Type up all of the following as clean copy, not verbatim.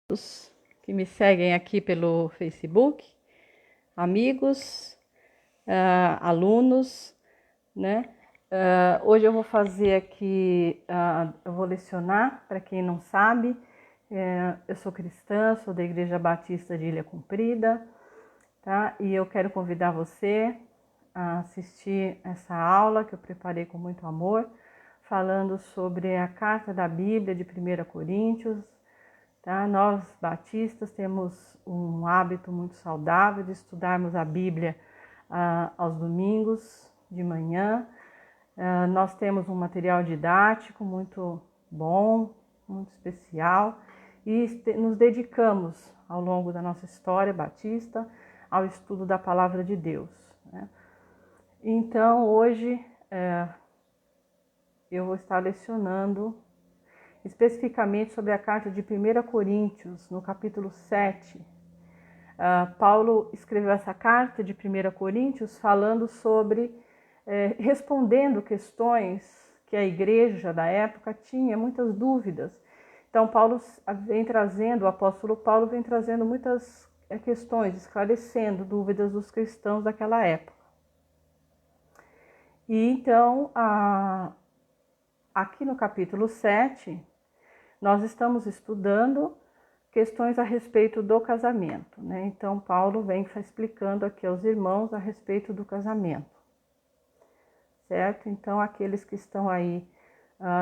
Os que me seguem aqui pelo Facebook, amigos, alunos, né? Hoje eu vou fazer aqui, eu vou lecionar, para quem não sabe, eu sou cristã, sou da Igreja Batista de Ilha Comprida, tá? E eu quero convidar você a assistir essa aula que eu preparei com muito amor, falando sobre a carta da Bíblia de 1 Coríntios. Tá? Nós, batistas, temos um hábito muito saudável de estudarmos a Bíblia aos domingos de manhã. Nós temos um material didático muito bom, muito especial, e nos dedicamos ao longo da nossa história batista ao estudo da Palavra de Deus, né? Então, hoje eu vou estar lecionando especificamente sobre a carta de 1 Coríntios, no capítulo 7. Paulo escreveu essa carta de 1 Coríntios falando sobre, respondendo questões que a igreja da época tinha, muitas dúvidas. Então, o apóstolo Paulo vem trazendo muitas questões, esclarecendo dúvidas dos cristãos daquela época. E então, aqui no capítulo 7, nós estamos estudando questões a respeito do casamento, né? Então, Paulo vem explicando aqui aos irmãos a respeito do casamento, certo? Então, aqueles que estão aí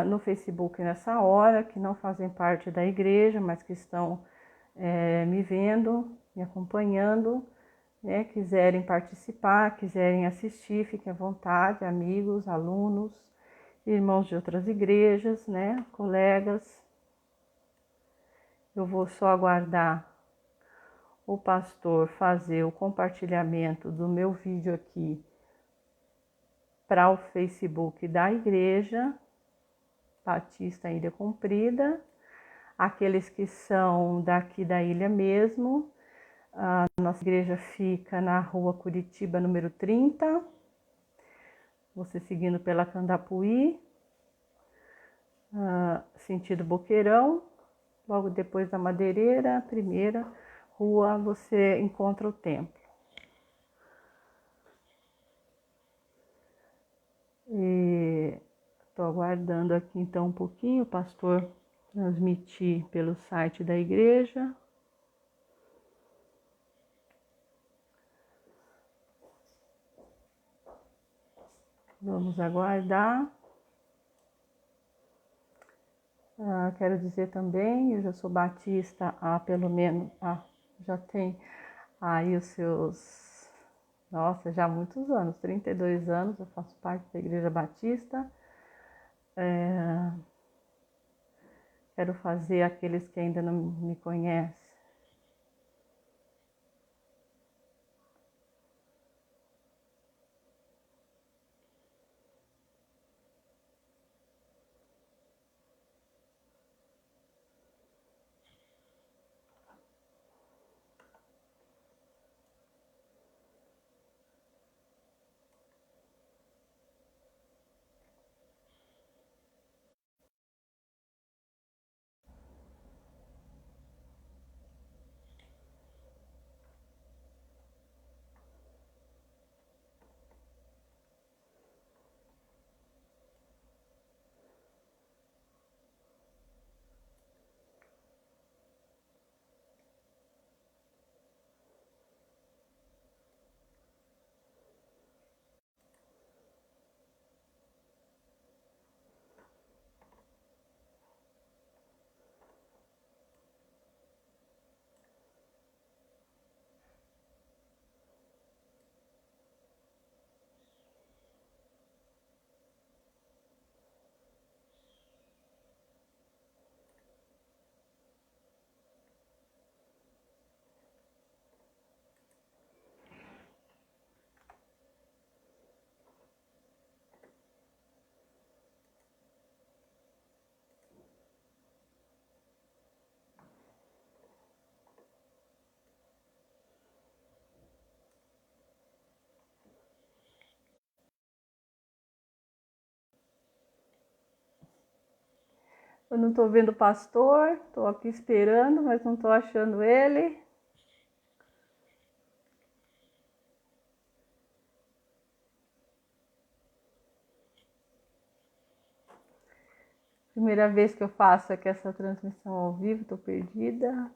no Facebook nessa hora, que não fazem parte da igreja, mas que estão me vendo, me acompanhando, né? Quiserem participar, quiserem assistir, fiquem à vontade, amigos, alunos, irmãos de outras igrejas, né? Colegas. Eu vou só aguardar o pastor fazer o compartilhamento do meu vídeo aqui para o Facebook da Igreja Batista Ilha Comprida. Aqueles que são daqui da ilha mesmo, a nossa igreja fica na rua Curitiba, número 30. Você seguindo pela Candapuí, sentido Boqueirão. Logo depois da Madeireira, primeira rua, você encontra o templo. E estou aguardando aqui então um pouquinho o pastor transmitir pelo site da igreja. Vamos aguardar. Quero dizer também, eu já sou batista há pelo menos, já tem aí os seus, já há muitos anos, 32 anos, eu faço parte da Igreja Batista. Quero fazer aqueles que ainda não me conhecem. Eu não estou vendo o pastor, estou aqui esperando, mas não estou achando ele. Primeira vez que eu faço aqui essa transmissão ao vivo, estou perdida.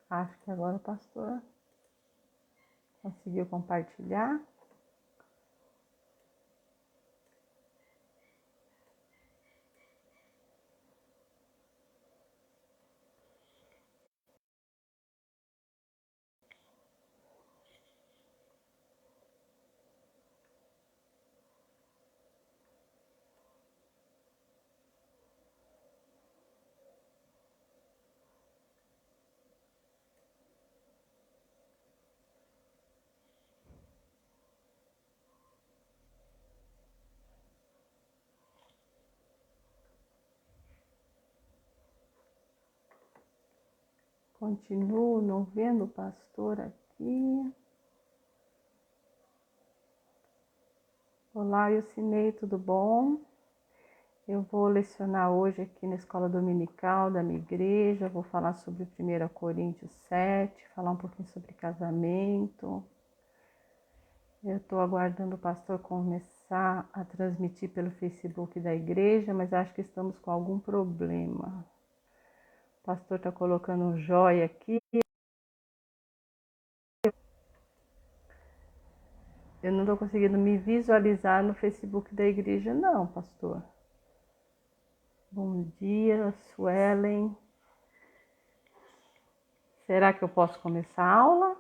Acho que agora o pastor conseguiu compartilhar. Continuo não vendo o pastor aqui. Olá, Ilcinei, tudo bom? Eu vou lecionar hoje aqui na escola dominical da minha igreja. Vou falar sobre 1 Coríntios 7, falar um pouquinho sobre casamento. Eu estou aguardando o pastor começar a transmitir pelo Facebook da igreja, mas acho que estamos com algum problema. O pastor está colocando um joia aqui. Eu não estou conseguindo me visualizar no Facebook da igreja, não, pastor. Bom dia, Suelen. Será que eu posso começar a aula?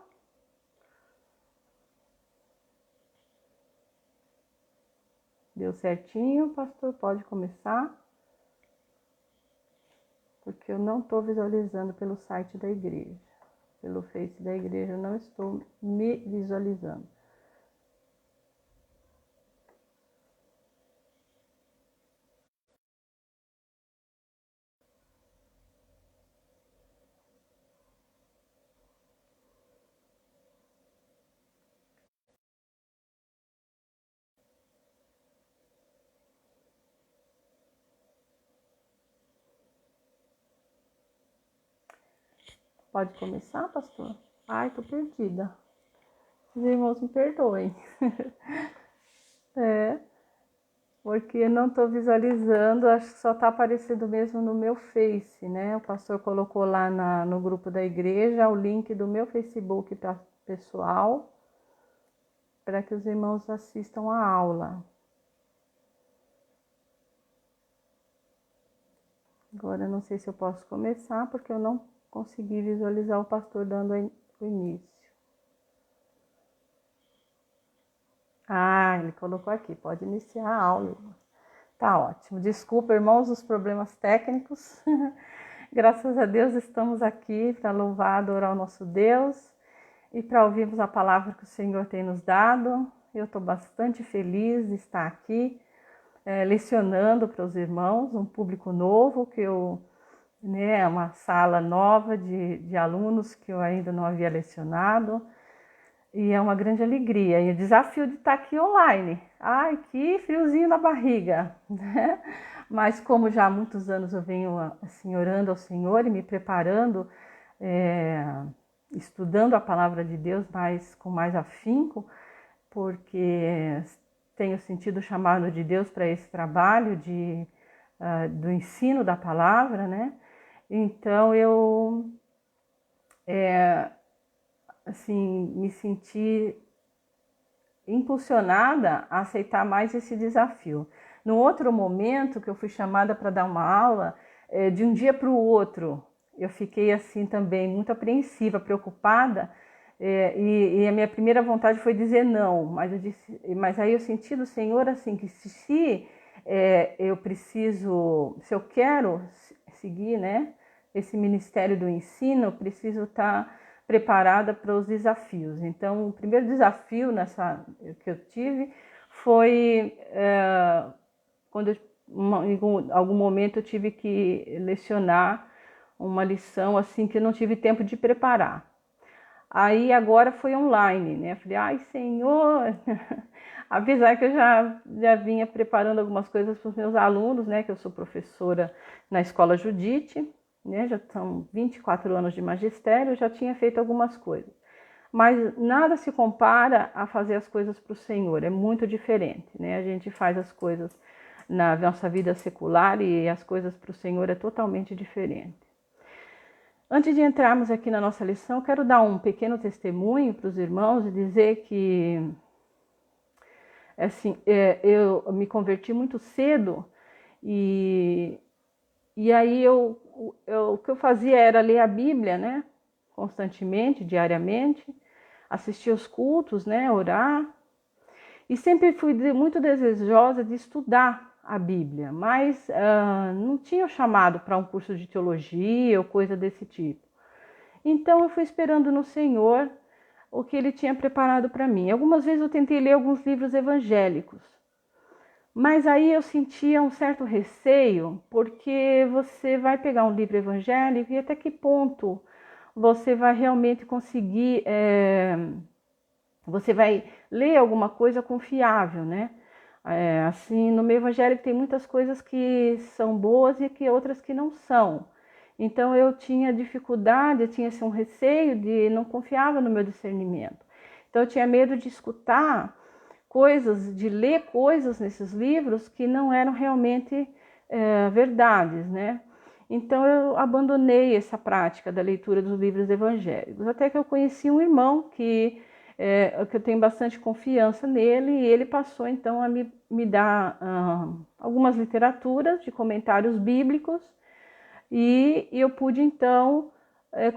Deu certinho, pastor? Pode começar? Porque eu não estou visualizando pelo site da igreja. Pelo Face da igreja eu não estou me visualizando. Pode começar, pastor? Ai, tô perdida. Os irmãos me perdoem. Porque eu não estou visualizando, acho que só está aparecendo mesmo no meu Face, né? O pastor colocou lá no grupo da igreja o link do meu Facebook pessoal para que os irmãos assistam a aula. Agora eu não sei se eu posso começar, porque eu não consegui visualizar o pastor dando o início. Ah, ele colocou aqui, pode iniciar a aula. Tá ótimo. Desculpa, irmãos, os problemas técnicos. Graças a Deus estamos aqui para louvar, adorar o nosso Deus e para ouvirmos a palavra que o Senhor tem nos dado. Eu estou bastante feliz de estar aqui lecionando para os irmãos, um público novo que uma sala nova de alunos que eu ainda não havia lecionado. E é uma grande alegria. E o desafio de estar aqui online. Ai, que friozinho na barriga, né? Mas como já há muitos anos eu venho assim, orando ao Senhor e me preparando, estudando a palavra de Deus com mais afinco, porque tenho sentido o chamado de Deus para esse trabalho do ensino da palavra, né? Então eu assim, me senti impulsionada a aceitar mais esse desafio. No outro momento que eu fui chamada para dar uma aula, de um dia para o outro, eu fiquei assim também muito apreensiva, preocupada E a minha primeira vontade foi dizer não, mas aí eu senti do Senhor assim, que se eu preciso, se eu quero seguir, né, esse ministério do ensino, eu preciso estar preparada para os desafios. Então, o primeiro desafio que eu tive foi quando em algum momento eu tive que lecionar uma lição assim que eu não tive tempo de preparar. Aí agora foi online, né? Falei, ai Senhor, apesar que eu já vinha preparando algumas coisas para os meus alunos, né? Que eu sou professora na Escola Judite, né? Já são 24 anos de magistério, eu já tinha feito algumas coisas. Mas nada se compara a fazer as coisas para o Senhor, é muito diferente, né? A gente faz as coisas na nossa vida secular e as coisas para o Senhor é totalmente diferente. Antes de entrarmos aqui na nossa lição, quero dar um pequeno testemunho para os irmãos e dizer que assim, eu me converti muito cedo e aí o que eu fazia era ler a Bíblia, né? Constantemente, diariamente, assistir os cultos, né? Orar. E sempre fui muito desejosa de estudar a Bíblia, mas não tinha chamado para um curso de teologia ou coisa desse tipo. Então eu fui esperando no Senhor o que Ele tinha preparado para mim. Algumas vezes eu tentei ler alguns livros evangélicos, mas aí eu sentia um certo receio, porque você vai pegar um livro evangélico e até que ponto você vai realmente conseguir, você vai ler alguma coisa confiável, né? Assim, no meio evangélico tem muitas coisas que são boas e que outras que não são. Então eu tinha dificuldade, eu tinha assim, um receio não confiava no meu discernimento. Então eu tinha medo de escutar coisas, de ler coisas nesses livros que não eram realmente verdades, né? Então eu abandonei essa prática da leitura dos livros evangélicos, até que eu conheci um irmão que eu tenho bastante confiança nele, e ele passou então a me dar algumas literaturas de comentários bíblicos, e eu pude então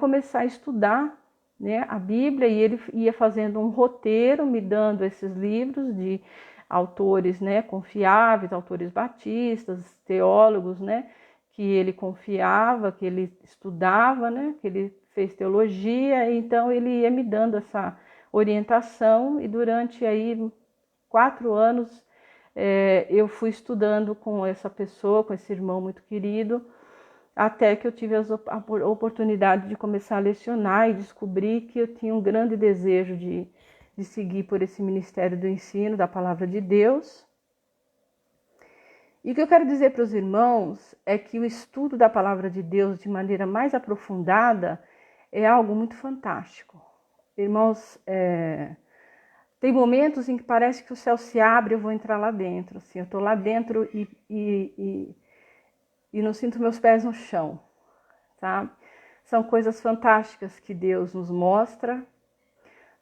começar a estudar, né, a Bíblia, e ele ia fazendo um roteiro, me dando esses livros de autores, né, confiáveis, autores batistas, teólogos, né, que ele confiava, que ele estudava, né, que ele fez teologia. Então ele ia me dando essa orientação, e durante aí 4 anos eu fui estudando com essa pessoa, com esse irmão muito querido, até que eu tive a oportunidade de começar a lecionar e descobri que eu tinha um grande desejo de seguir por esse ministério do ensino da palavra de Deus. E o que eu quero dizer para os irmãos é que o estudo da palavra de Deus de maneira mais aprofundada é algo muito fantástico. Irmãos, tem momentos em que parece que o céu se abre, eu vou entrar lá dentro. Assim, eu estou lá dentro e não sinto meus pés no chão, tá? São coisas fantásticas que Deus nos mostra,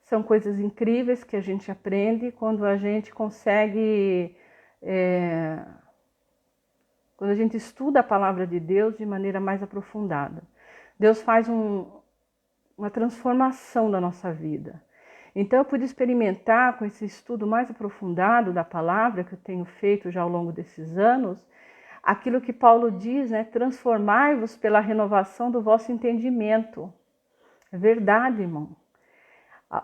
são coisas incríveis que a gente aprende quando a gente consegue, quando a gente estuda a palavra de Deus de maneira mais aprofundada. Deus faz uma transformação da nossa vida. Então eu pude experimentar com esse estudo mais aprofundado da palavra que eu tenho feito já ao longo desses anos, aquilo que Paulo diz, né? Transformai-vos pela renovação do vosso entendimento. É verdade, irmão.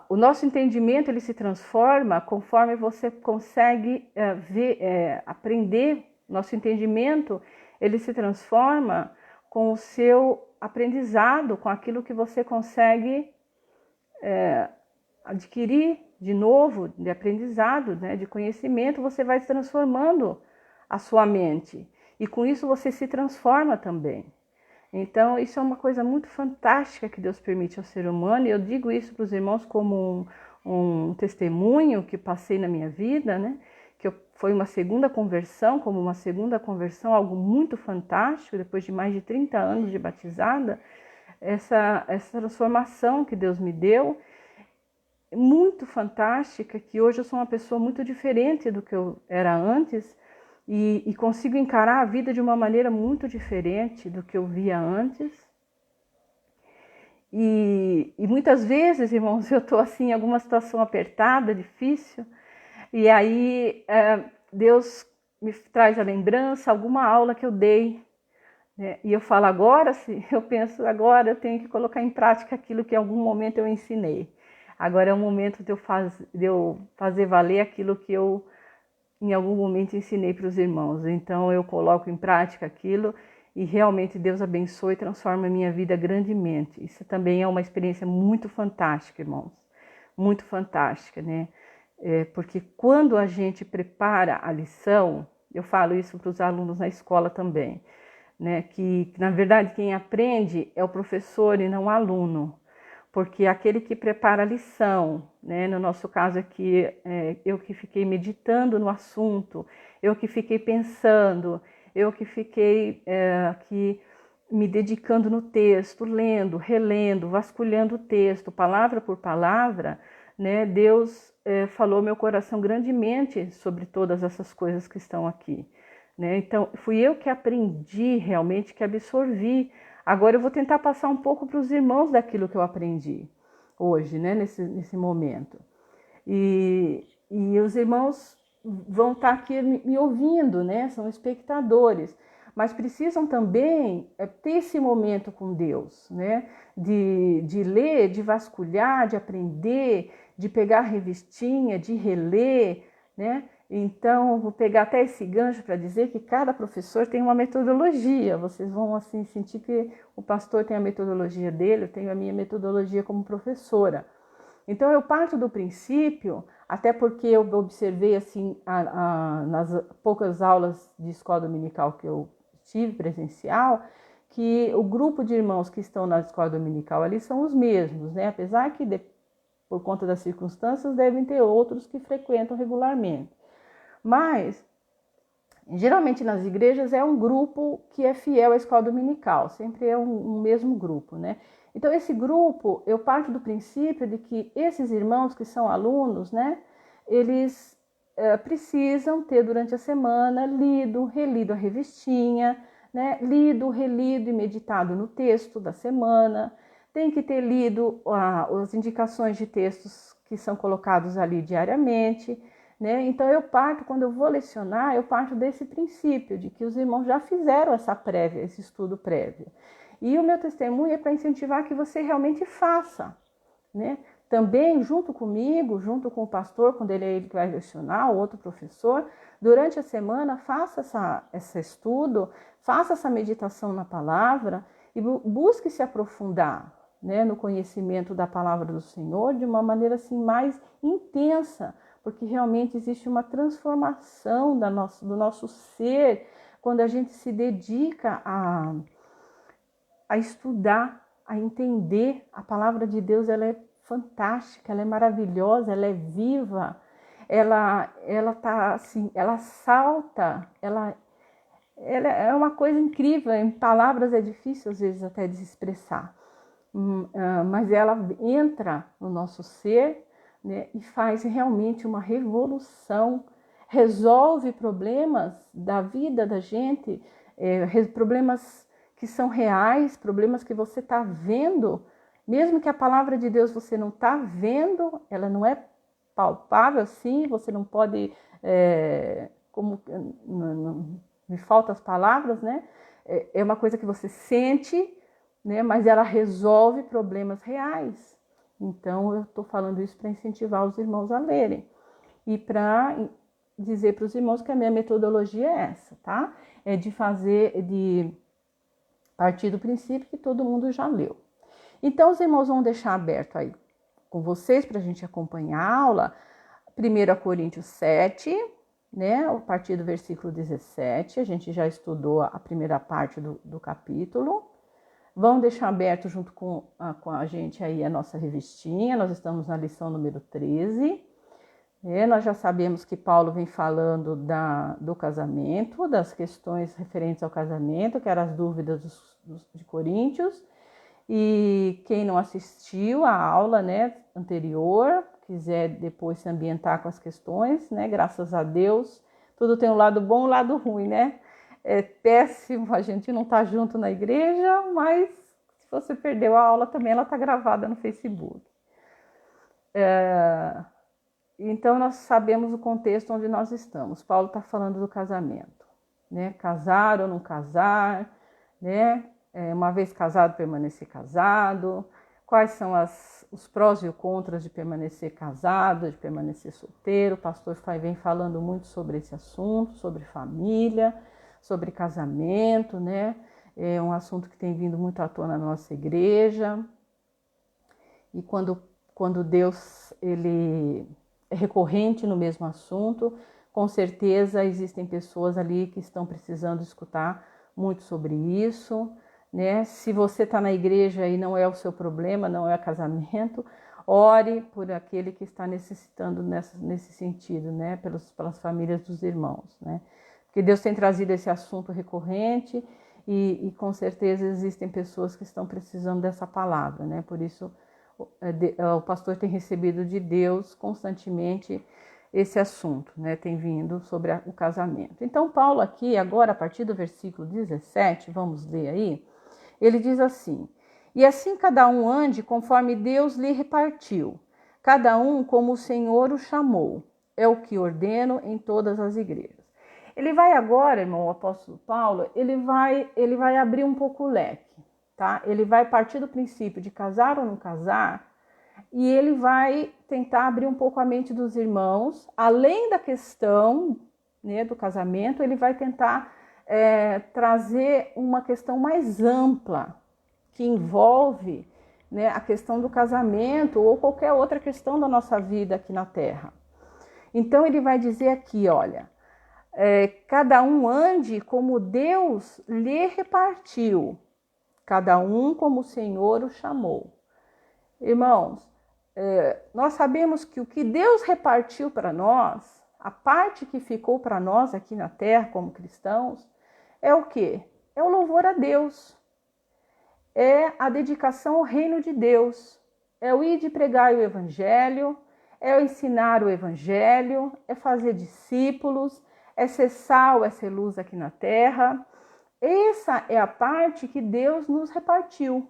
O nosso entendimento ele se transforma conforme você consegue aprender. Nosso entendimento ele se transforma com o seu aprendizado, com aquilo que você consegue adquirir de novo, de aprendizado, né? De conhecimento. Você vai se transformando a sua mente. E com isso você se transforma também. Então isso é uma coisa muito fantástica que Deus permite ao ser humano. E eu digo isso para os irmãos como um testemunho que passei na minha vida, né? Que foi uma segunda conversão, algo muito fantástico, depois de mais de 30 anos de batizada. Essa transformação que Deus me deu, muito fantástica, que hoje eu sou uma pessoa muito diferente do que eu era antes, e consigo encarar a vida de uma maneira muito diferente do que eu via antes. E muitas vezes, irmãos, eu estou assim em alguma situação apertada, difícil, e aí Deus me traz a lembrança, alguma aula que eu dei, né? E eu falo agora, eu penso agora eu tenho que colocar em prática aquilo que em algum momento eu ensinei. Agora é o momento de eu fazer valer aquilo que eu em algum momento ensinei para os irmãos. Então eu coloco em prática aquilo e realmente Deus abençoa e transforma a minha vida grandemente. Isso também é uma experiência muito fantástica, irmãos. Muito fantástica, né? Porque quando a gente prepara a lição, eu falo isso para os alunos na escola também, né? Que na verdade quem aprende é o professor e não o aluno. Porque aquele que prepara a lição, né? No nosso caso aqui, eu que fiquei meditando no assunto, eu que fiquei pensando, eu que fiquei aqui me dedicando no texto, lendo, relendo, vasculhando o texto, palavra por palavra, né? Deus falou meu coração grandemente sobre todas essas coisas que estão aqui, né? Então, fui eu que aprendi realmente, que absorvi. Agora eu vou tentar passar um pouco para os irmãos daquilo que eu aprendi hoje, né, nesse momento. E os irmãos vão estar aqui me ouvindo, né, são espectadores, mas precisam também ter esse momento com Deus, né, de ler, de vasculhar, de aprender, de pegar a revistinha, de reler, né. Então, vou pegar até esse gancho para dizer que cada professor tem uma metodologia. Vocês vão assim sentir que o pastor tem a metodologia dele, eu tenho a minha metodologia como professora. Então, eu parto do princípio, até porque eu observei assim nas poucas aulas de escola dominical que eu tive presencial, que o grupo de irmãos que estão na escola dominical ali são os mesmos, né? Apesar que por conta das circunstâncias devem ter outros que frequentam regularmente. Mas, geralmente nas igrejas é um grupo que é fiel à escola dominical, sempre é um mesmo grupo, né? Então, esse grupo, eu parto do princípio de que esses irmãos que são alunos, né? Eles precisam ter durante a semana lido, relido a revistinha, né? Lido, relido e meditado no texto da semana, tem que ter lido as indicações de textos que são colocados ali diariamente, né? Então eu parto, quando eu vou lecionar, eu parto desse princípio de que os irmãos já fizeram essa prévia, esse estudo prévio. E o meu testemunho é para incentivar que você realmente faça, né? Também junto comigo, junto com o pastor, quando ele que vai lecionar, o outro professor, durante a semana faça esse estudo, faça essa meditação na palavra e busque se aprofundar, né, no conhecimento da palavra do Senhor de uma maneira assim mais intensa, porque realmente existe uma transformação do nosso ser quando a gente se dedica a estudar, a entender. A palavra de Deus, ela é fantástica, ela é maravilhosa, ela é viva, ela tá assim, ela salta, ela é uma coisa incrível. Em palavras é difícil às vezes até de se expressar, mas ela entra no nosso ser, né, e faz realmente uma revolução, resolve problemas da vida da gente, problemas que são reais, problemas que você está vendo, mesmo que a palavra de Deus você não está vendo, ela não é palpável assim, você não pode, me faltam as palavras, né? É uma coisa que você sente, né, mas ela resolve problemas reais. Então, eu estou falando isso para incentivar os irmãos a lerem e para dizer para os irmãos que a minha metodologia é essa, tá? É de partir do princípio que todo mundo já leu. Então, os irmãos vão deixar aberto aí com vocês para a gente acompanhar a aula, 1 Coríntios 7, né? A partir do versículo 17, a gente já estudou a primeira parte do capítulo. Vão deixar aberto junto com a gente aí a nossa revistinha, nós estamos na lição número 13. Nós já sabemos que Paulo vem falando do casamento, das questões referentes ao casamento, que eram as dúvidas de Coríntios. E quem não assistiu à aula, né, anterior, quiser depois se ambientar com as questões, né, graças a Deus, tudo tem um lado bom e um lado ruim, né? É péssimo a gente não estar junto na igreja, mas você perdeu a aula também, ela está gravada no Facebook. Então, nós sabemos o contexto onde nós estamos. Paulo está falando do casamento, né? Casar ou não casar, né? Uma vez casado, permanecer casado. Quais são os prós e os contras de permanecer casado, de permanecer solteiro. O pastor vem falando muito sobre esse assunto, sobre família, sobre casamento, né? É um assunto que tem vindo muito à tona na nossa igreja. E quando Deus ele é recorrente no mesmo assunto, com certeza existem pessoas ali que estão precisando escutar muito sobre isso, né? Se você está na igreja e não é o seu problema, não é casamento, ore por aquele que está necessitando nesse sentido, né? Pelas famílias dos irmãos, né? Porque Deus tem trazido esse assunto recorrente e com certeza existem pessoas que estão precisando dessa palavra, né? Por isso o pastor tem recebido de Deus constantemente esse assunto, né? Tem vindo sobre o casamento. Então, Paulo aqui, agora, a partir do versículo 17, vamos ler aí, ele diz assim: e assim cada um ande conforme Deus lhe repartiu, cada um como o Senhor o chamou, é o que ordeno em todas as igrejas. Ele vai agora, irmão, o apóstolo Paulo, ele vai abrir um pouco o leque. Tá? Ele vai partir do princípio de casar ou não casar e ele vai tentar abrir um pouco a mente dos irmãos, além da questão, né, do casamento, ele vai tentar trazer uma questão mais ampla, que envolve, né, a questão do casamento ou qualquer outra questão da nossa vida aqui na Terra. Então ele vai dizer aqui, olha, cada um ande como Deus lhe repartiu, cada um como o Senhor o chamou. Irmãos, nós sabemos que o que Deus repartiu para nós, a parte que ficou para nós aqui na terra como cristãos, é o quê? É o louvor a Deus, é a dedicação ao reino de Deus, é o ir de pregar o evangelho, é o ensinar o evangelho, é fazer discípulos, é ser sal, é ser luz aqui na terra. Essa é a parte que Deus nos repartiu,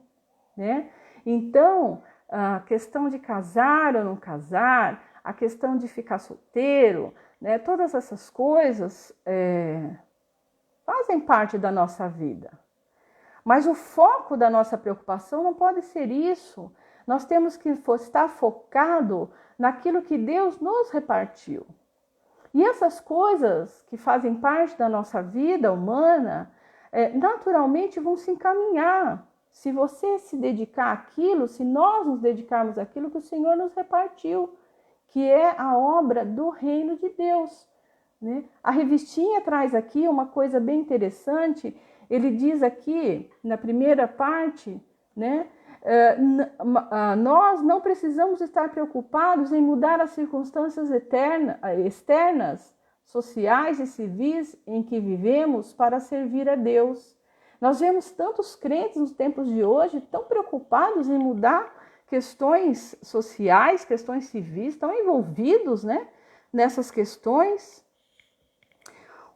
né? Então, a questão de casar ou não casar, a questão de ficar solteiro, né? Todas essas coisas fazem parte da nossa vida. Mas o foco da nossa preocupação não pode ser isso. Nós temos que estar focado naquilo que Deus nos repartiu. E essas coisas que fazem parte da nossa vida humana, naturalmente vão se encaminhar. Se você se dedicar àquilo, se nós nos dedicarmos àquilo que o Senhor nos repartiu, que é a obra do reino de Deus, né? A revistinha traz aqui uma coisa bem interessante. Ele diz aqui, na primeira parte, né? Nós não precisamos estar preocupados em mudar as circunstâncias externas, sociais e civis em que vivemos para servir a Deus. Nós vemos tantos crentes nos tempos de hoje tão preocupados em mudar questões sociais, questões civis, estão envolvidos, né, nessas questões.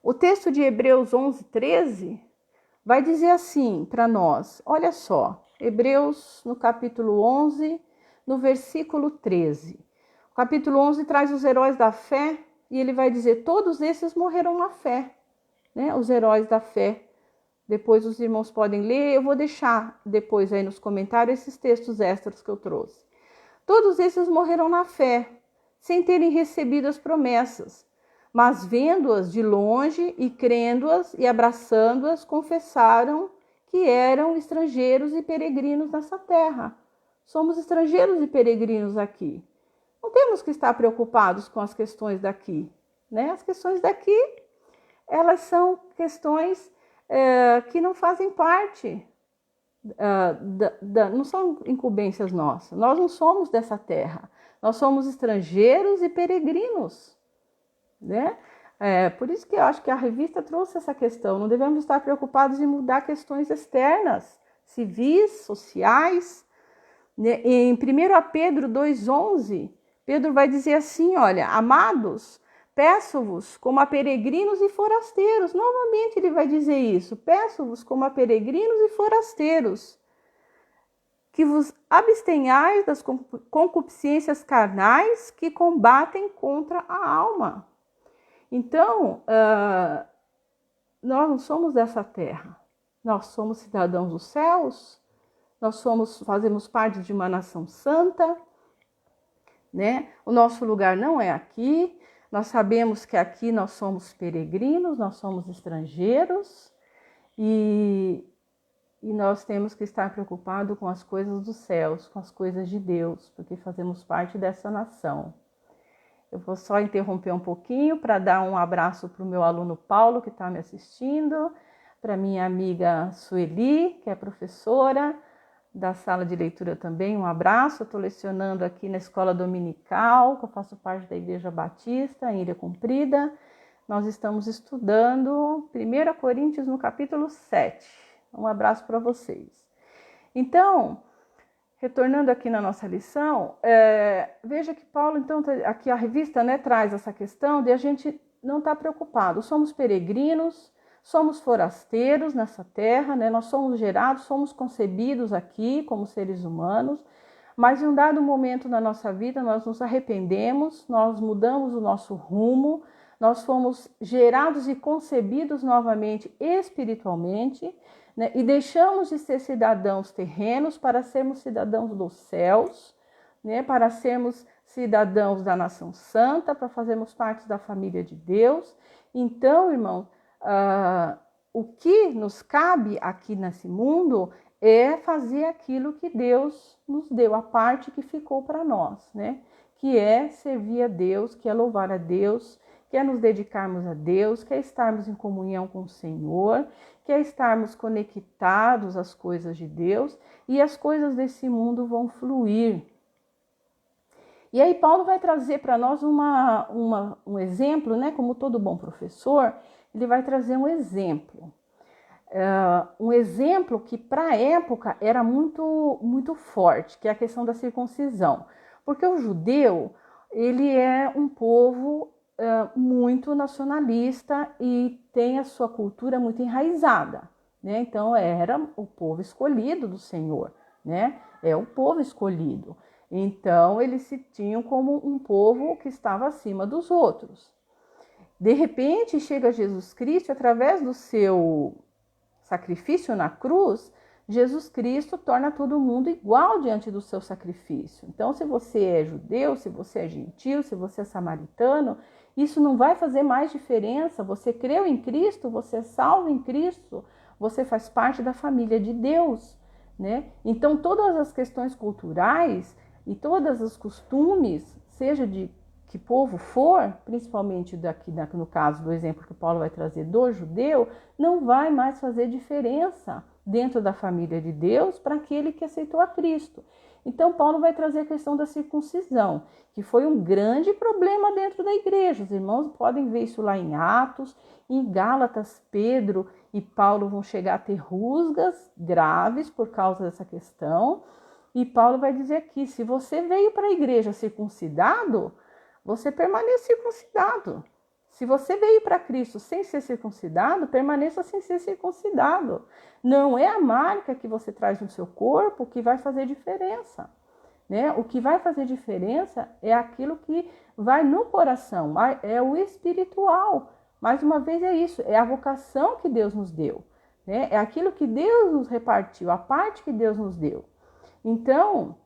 O texto de Hebreus 11:13 vai dizer assim para nós, olha só, Hebreus no capítulo 11, no versículo 13. O capítulo 11 traz os heróis da fé e ele vai dizer, todos esses morreram na fé, né? Os heróis da fé. Depois os irmãos podem ler, eu vou deixar depois aí nos comentários esses textos extras que eu trouxe. Todos esses morreram na fé, sem terem recebido as promessas, mas vendo-as de longe e crendo-as e abraçando-as, confessaram que eram estrangeiros e peregrinos nessa terra. Somos estrangeiros e peregrinos aqui. Não temos que estar preocupados com as questões daqui, né? As questões daqui, elas são questões que não fazem parte, não são incumbências nossas. Nós não somos dessa terra. Nós somos estrangeiros e peregrinos, né? Por isso que eu acho que a revista trouxe essa questão. Não devemos estar preocupados em mudar questões externas, civis, sociais. Em 1 Pedro 2,11, Pedro vai dizer assim, olha, amados, peço-vos como a peregrinos e forasteiros. Novamente ele vai dizer isso, peço-vos como a peregrinos e forasteiros. que vos abstenhais das concupiscências carnais que combatem contra a alma. Então, nós não somos dessa terra, nós somos cidadãos dos céus, nós fazemos parte de uma nação santa, né? O nosso lugar não é aqui, nós sabemos que aqui nós somos peregrinos, nós somos estrangeiros e nós temos que estar preocupados com as coisas dos céus, com as coisas de Deus, porque fazemos parte dessa nação. Eu vou só interromper um pouquinho para dar um abraço para o meu aluno Paulo, que está me assistindo, para minha amiga Sueli, que é professora da sala de leitura também, um abraço. Eu estou lecionando aqui na escola dominical, que eu faço parte da Igreja Batista, em Ilha Comprida. Nós estamos estudando 1 Coríntios no capítulo 7. Um abraço para vocês. Então, retornando aqui na nossa lição, veja que Paulo, então, aqui a revista, né, traz essa questão de a gente não estar preocupado. Somos peregrinos, somos forasteiros nessa terra, né? Nós somos gerados, somos concebidos aqui como seres humanos, mas em um dado momento na nossa vida nós nos arrependemos, nós mudamos o nosso rumo, nós fomos gerados e concebidos novamente espiritualmente, né? E deixamos de ser cidadãos terrenos para sermos cidadãos dos céus, né? Para sermos cidadãos da nação santa, para fazermos parte da família de Deus. Então, irmão, o que nos cabe aqui nesse mundo é fazer aquilo que Deus nos deu, a parte que ficou para nós, né? Que é servir a Deus, que é louvar a Deus, que é nos dedicarmos a Deus, que é estarmos em comunhão com o Senhor, que é estarmos conectados às coisas de Deus, e as coisas desse mundo vão fluir. E aí Paulo vai trazer para nós um exemplo, né? Como todo bom professor, ele vai trazer um exemplo. Um exemplo que para a época era muito, muito forte, que é a questão da circuncisão. Porque o judeu, ele é um povo muito nacionalista e tem a sua cultura muito enraizada, né? Então era o povo escolhido do Senhor, né? É o povo escolhido. Então eles se tinham como um povo que estava acima dos outros. De repente chega Jesus Cristo, através do seu sacrifício na cruz, Jesus Cristo torna todo mundo igual diante do seu sacrifício. Então, se você é judeu, se você é gentil, se você é samaritano, isso não vai fazer mais diferença. Você creu em Cristo, você é salvo em Cristo, você faz parte da família de Deus, né? Então, todas as questões culturais e todos os costumes, seja de que povo for, principalmente daqui no caso do exemplo que Paulo vai trazer do judeu, não vai mais fazer diferença dentro da família de Deus para aquele que aceitou a Cristo. Então Paulo vai trazer a questão da circuncisão, que foi um grande problema dentro da igreja. Os irmãos podem ver isso lá em Atos, em Gálatas, Pedro e Paulo vão chegar a ter rusgas graves por causa dessa questão. E Paulo vai dizer aqui, se você veio para a igreja circuncidado, você permaneça circuncidado. Se você veio para Cristo sem ser circuncidado, permaneça sem ser circuncidado. Não é a marca que você traz no seu corpo que vai fazer diferença, né? O que vai fazer diferença é aquilo que vai no coração, é o espiritual. Mais uma vez é isso, é a vocação que Deus nos deu, né? É aquilo que Deus nos repartiu, a parte que Deus nos deu. Então,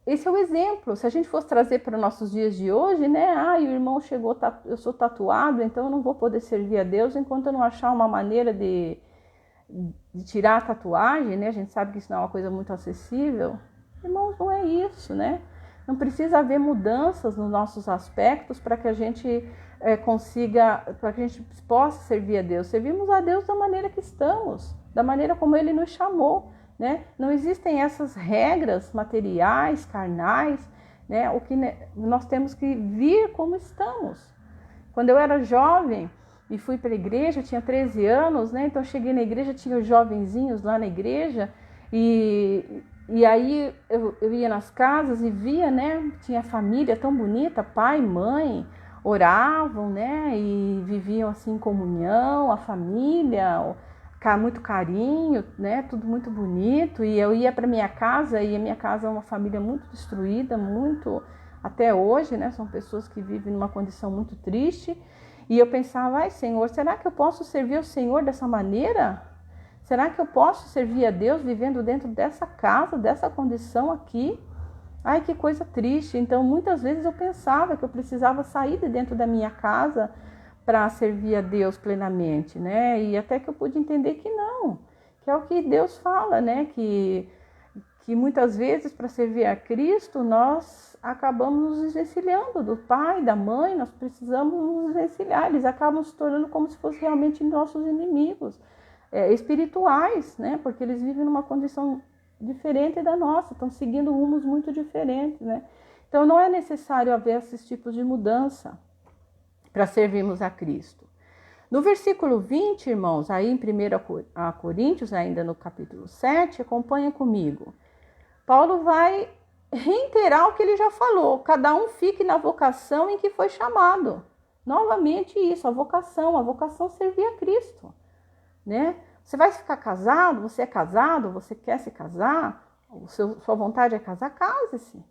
esse é o exemplo. Se a gente fosse trazer para os nossos dias de hoje, né? O irmão chegou, eu sou tatuado, então eu não vou poder servir a Deus enquanto eu não achar uma maneira de tirar a tatuagem, né? A gente sabe que isso não é uma coisa muito acessível. Irmãos, não é isso, né? Não precisa haver mudanças nos nossos aspectos para que a gente para que a gente possa servir a Deus. Servimos a Deus da maneira que estamos, da maneira como Ele nos chamou. Né? Não existem essas regras materiais, carnais, né? O que nós temos que vir como estamos. Quando eu era jovem e fui para a igreja, eu tinha 13 anos, né? Então eu cheguei na igreja, tinha os jovenzinhos lá na igreja e aí eu ia nas casas e via, né? Tinha família tão bonita, pai, mãe, oravam, né? E viviam assim em comunhão, a família, muito carinho, né? Tudo muito bonito. E eu ia para minha casa, e a minha casa é uma família muito destruída, muito até hoje, né? São pessoas que vivem numa condição muito triste. E eu pensava, ai Senhor, será que eu posso servir o Senhor dessa maneira? Será que eu posso servir a Deus vivendo dentro dessa casa, dessa condição aqui? Ai, que coisa triste. Então, muitas vezes eu pensava que eu precisava sair de dentro da minha casa para servir a Deus plenamente, né? E até que eu pude entender que não, que é o que Deus fala, né? Que muitas vezes para servir a Cristo nós acabamos nos desvencilhando do pai, da mãe, nós precisamos nos desvencilhar, eles acabam se tornando como se fossem realmente nossos inimigos espirituais, né? Porque eles vivem numa condição diferente da nossa, estão seguindo rumos muito diferentes, né? Então não é necessário haver esses tipos de mudança para servirmos a Cristo. No versículo 20, irmãos, aí em 1 Coríntios, ainda no capítulo 7, acompanha comigo. Paulo vai reiterar o que ele já falou. Cada um fique na vocação em que foi chamado. Novamente isso, a vocação servir a Cristo, né? Você vai ficar casado, você é casado, você quer se casar, sua vontade é casar, case-se.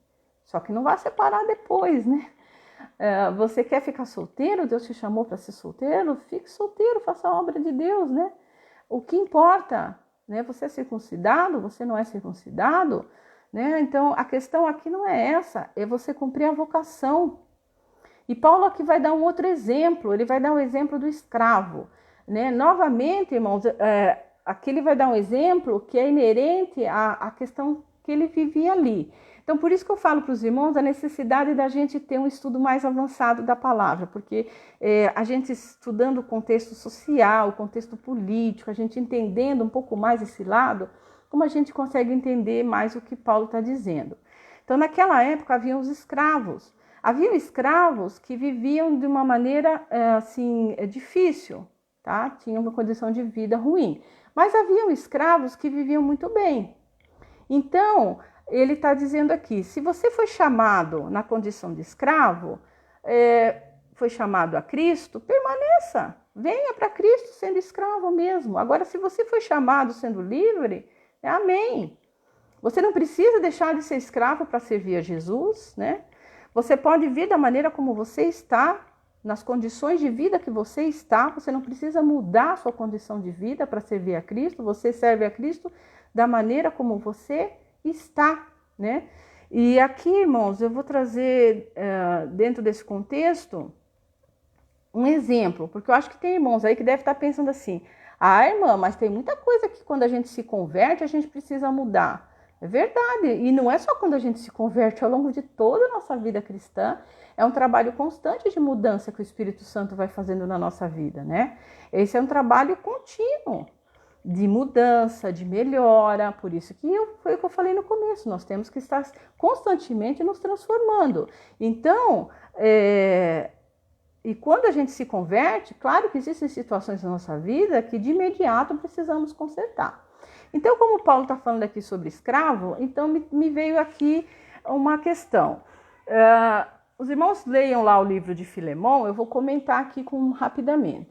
Só que não vai separar depois, né? Você quer ficar solteiro, Deus te chamou para ser solteiro, fique solteiro, faça a obra de Deus, né? O que importa, né? Você é circuncidado, você não é circuncidado, né? Então, a questão aqui não é essa, é você cumprir a vocação. E Paulo aqui vai dar um outro exemplo, ele vai dar um exemplo do escravo, né? Novamente, irmãos, aqui ele vai dar um exemplo que é inerente à questão que ele vivia ali. Então, por isso que eu falo para os irmãos a necessidade da gente ter um estudo mais avançado da palavra, porque a gente estudando o contexto social, o contexto político, a gente entendendo um pouco mais esse lado, como a gente consegue entender mais o que Paulo está dizendo. Então, naquela época, havia os escravos. Havia escravos que viviam de uma maneira assim, difícil, tá? Tinham uma condição de vida ruim. Mas haviam escravos que viviam muito bem. Então, ele está dizendo aqui, se você foi chamado na condição de escravo, foi chamado a Cristo, permaneça, venha para Cristo sendo escravo mesmo. Agora, se você foi chamado sendo livre, amém. Você não precisa deixar de ser escravo para servir a Jesus, né? Você pode vir da maneira como você está, nas condições de vida que você está, você não precisa mudar a sua condição de vida para servir a Cristo, você serve a Cristo da maneira como você está, né? E aqui, irmãos, eu vou trazer dentro desse contexto um exemplo, porque eu acho que tem irmãos aí que devem estar pensando assim, irmã, mas tem muita coisa que quando a gente se converte, a gente precisa mudar. É verdade, e não é só quando a gente se converte, ao longo de toda a nossa vida cristã, é um trabalho constante de mudança que o Espírito Santo vai fazendo na nossa vida, né? Esse é um trabalho contínuo de mudança, de melhora, por isso que foi o que eu falei no começo, nós temos que estar constantemente nos transformando. Então, e quando a gente se converte, claro que existem situações na nossa vida que de imediato precisamos consertar. Então, como Paulo está falando aqui sobre escravo, então me veio aqui uma questão. Os irmãos leiam lá o livro de Filemão, eu vou comentar aqui rapidamente.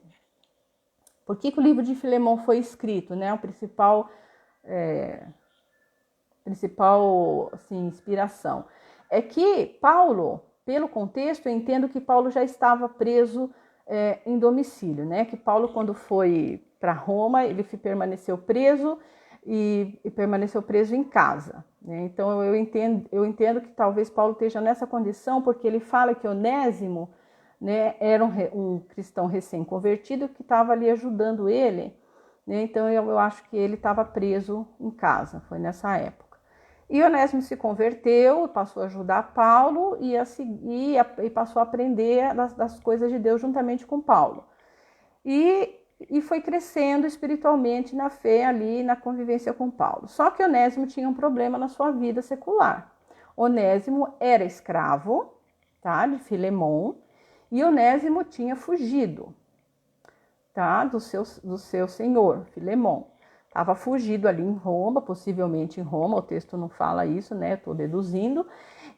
Por que o livro de Filemão foi escrito, né? O principal assim, inspiração. É que Paulo, pelo contexto, eu entendo que Paulo já estava preso em domicílio, né? Que Paulo, quando foi para Roma, ele permaneceu preso e permaneceu preso em casa, né? Então eu entendo que talvez Paulo esteja nessa condição, porque ele fala que Onésimo, né, era um cristão recém-convertido que estava ali ajudando ele, né? Então eu acho que ele estava preso em casa, foi nessa época. E Onésimo se converteu, passou a ajudar Paulo e passou a aprender das coisas de Deus juntamente com Paulo. E foi crescendo espiritualmente na fé ali, na convivência com Paulo. Só que Onésimo tinha um problema na sua vida secular. Onésimo era escravo, tá, de Filemão, e Onésimo tinha fugido, tá, do seu senhor, Filemão. Estava fugido ali em Roma, possivelmente em Roma, o texto não fala isso, né, estou deduzindo.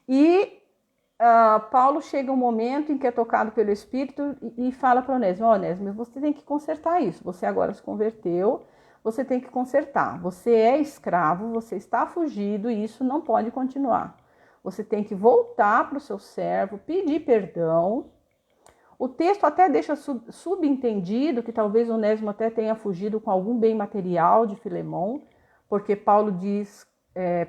E Paulo chega um momento em que é tocado pelo Espírito e fala para Onésimo, Onésimo, você tem que consertar isso, você agora se converteu, você tem que consertar. Você é escravo, você está fugido e isso não pode continuar. Você tem que voltar para o seu servo, pedir perdão. O texto até deixa subentendido que talvez Onésimo até tenha fugido com algum bem material de Filemão, porque Paulo diz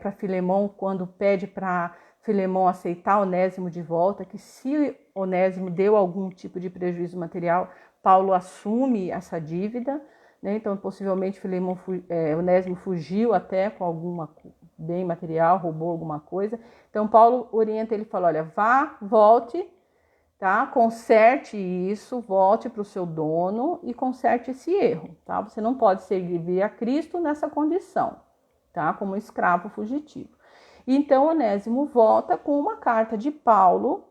para Filemão, quando pede para Filemão aceitar Onésimo de volta, que se Onésimo deu algum tipo de prejuízo material, Paulo assume essa dívida, né? Então possivelmente Onésimo fugiu até com algum bem material, roubou alguma coisa. Então Paulo orienta ele, fala, olha, volte, tá? Conserte isso, volte para o seu dono e conserte esse erro, tá? Você não pode servir a Cristo nessa condição, tá? Como escravo fugitivo. Então Onésimo volta com uma carta de Paulo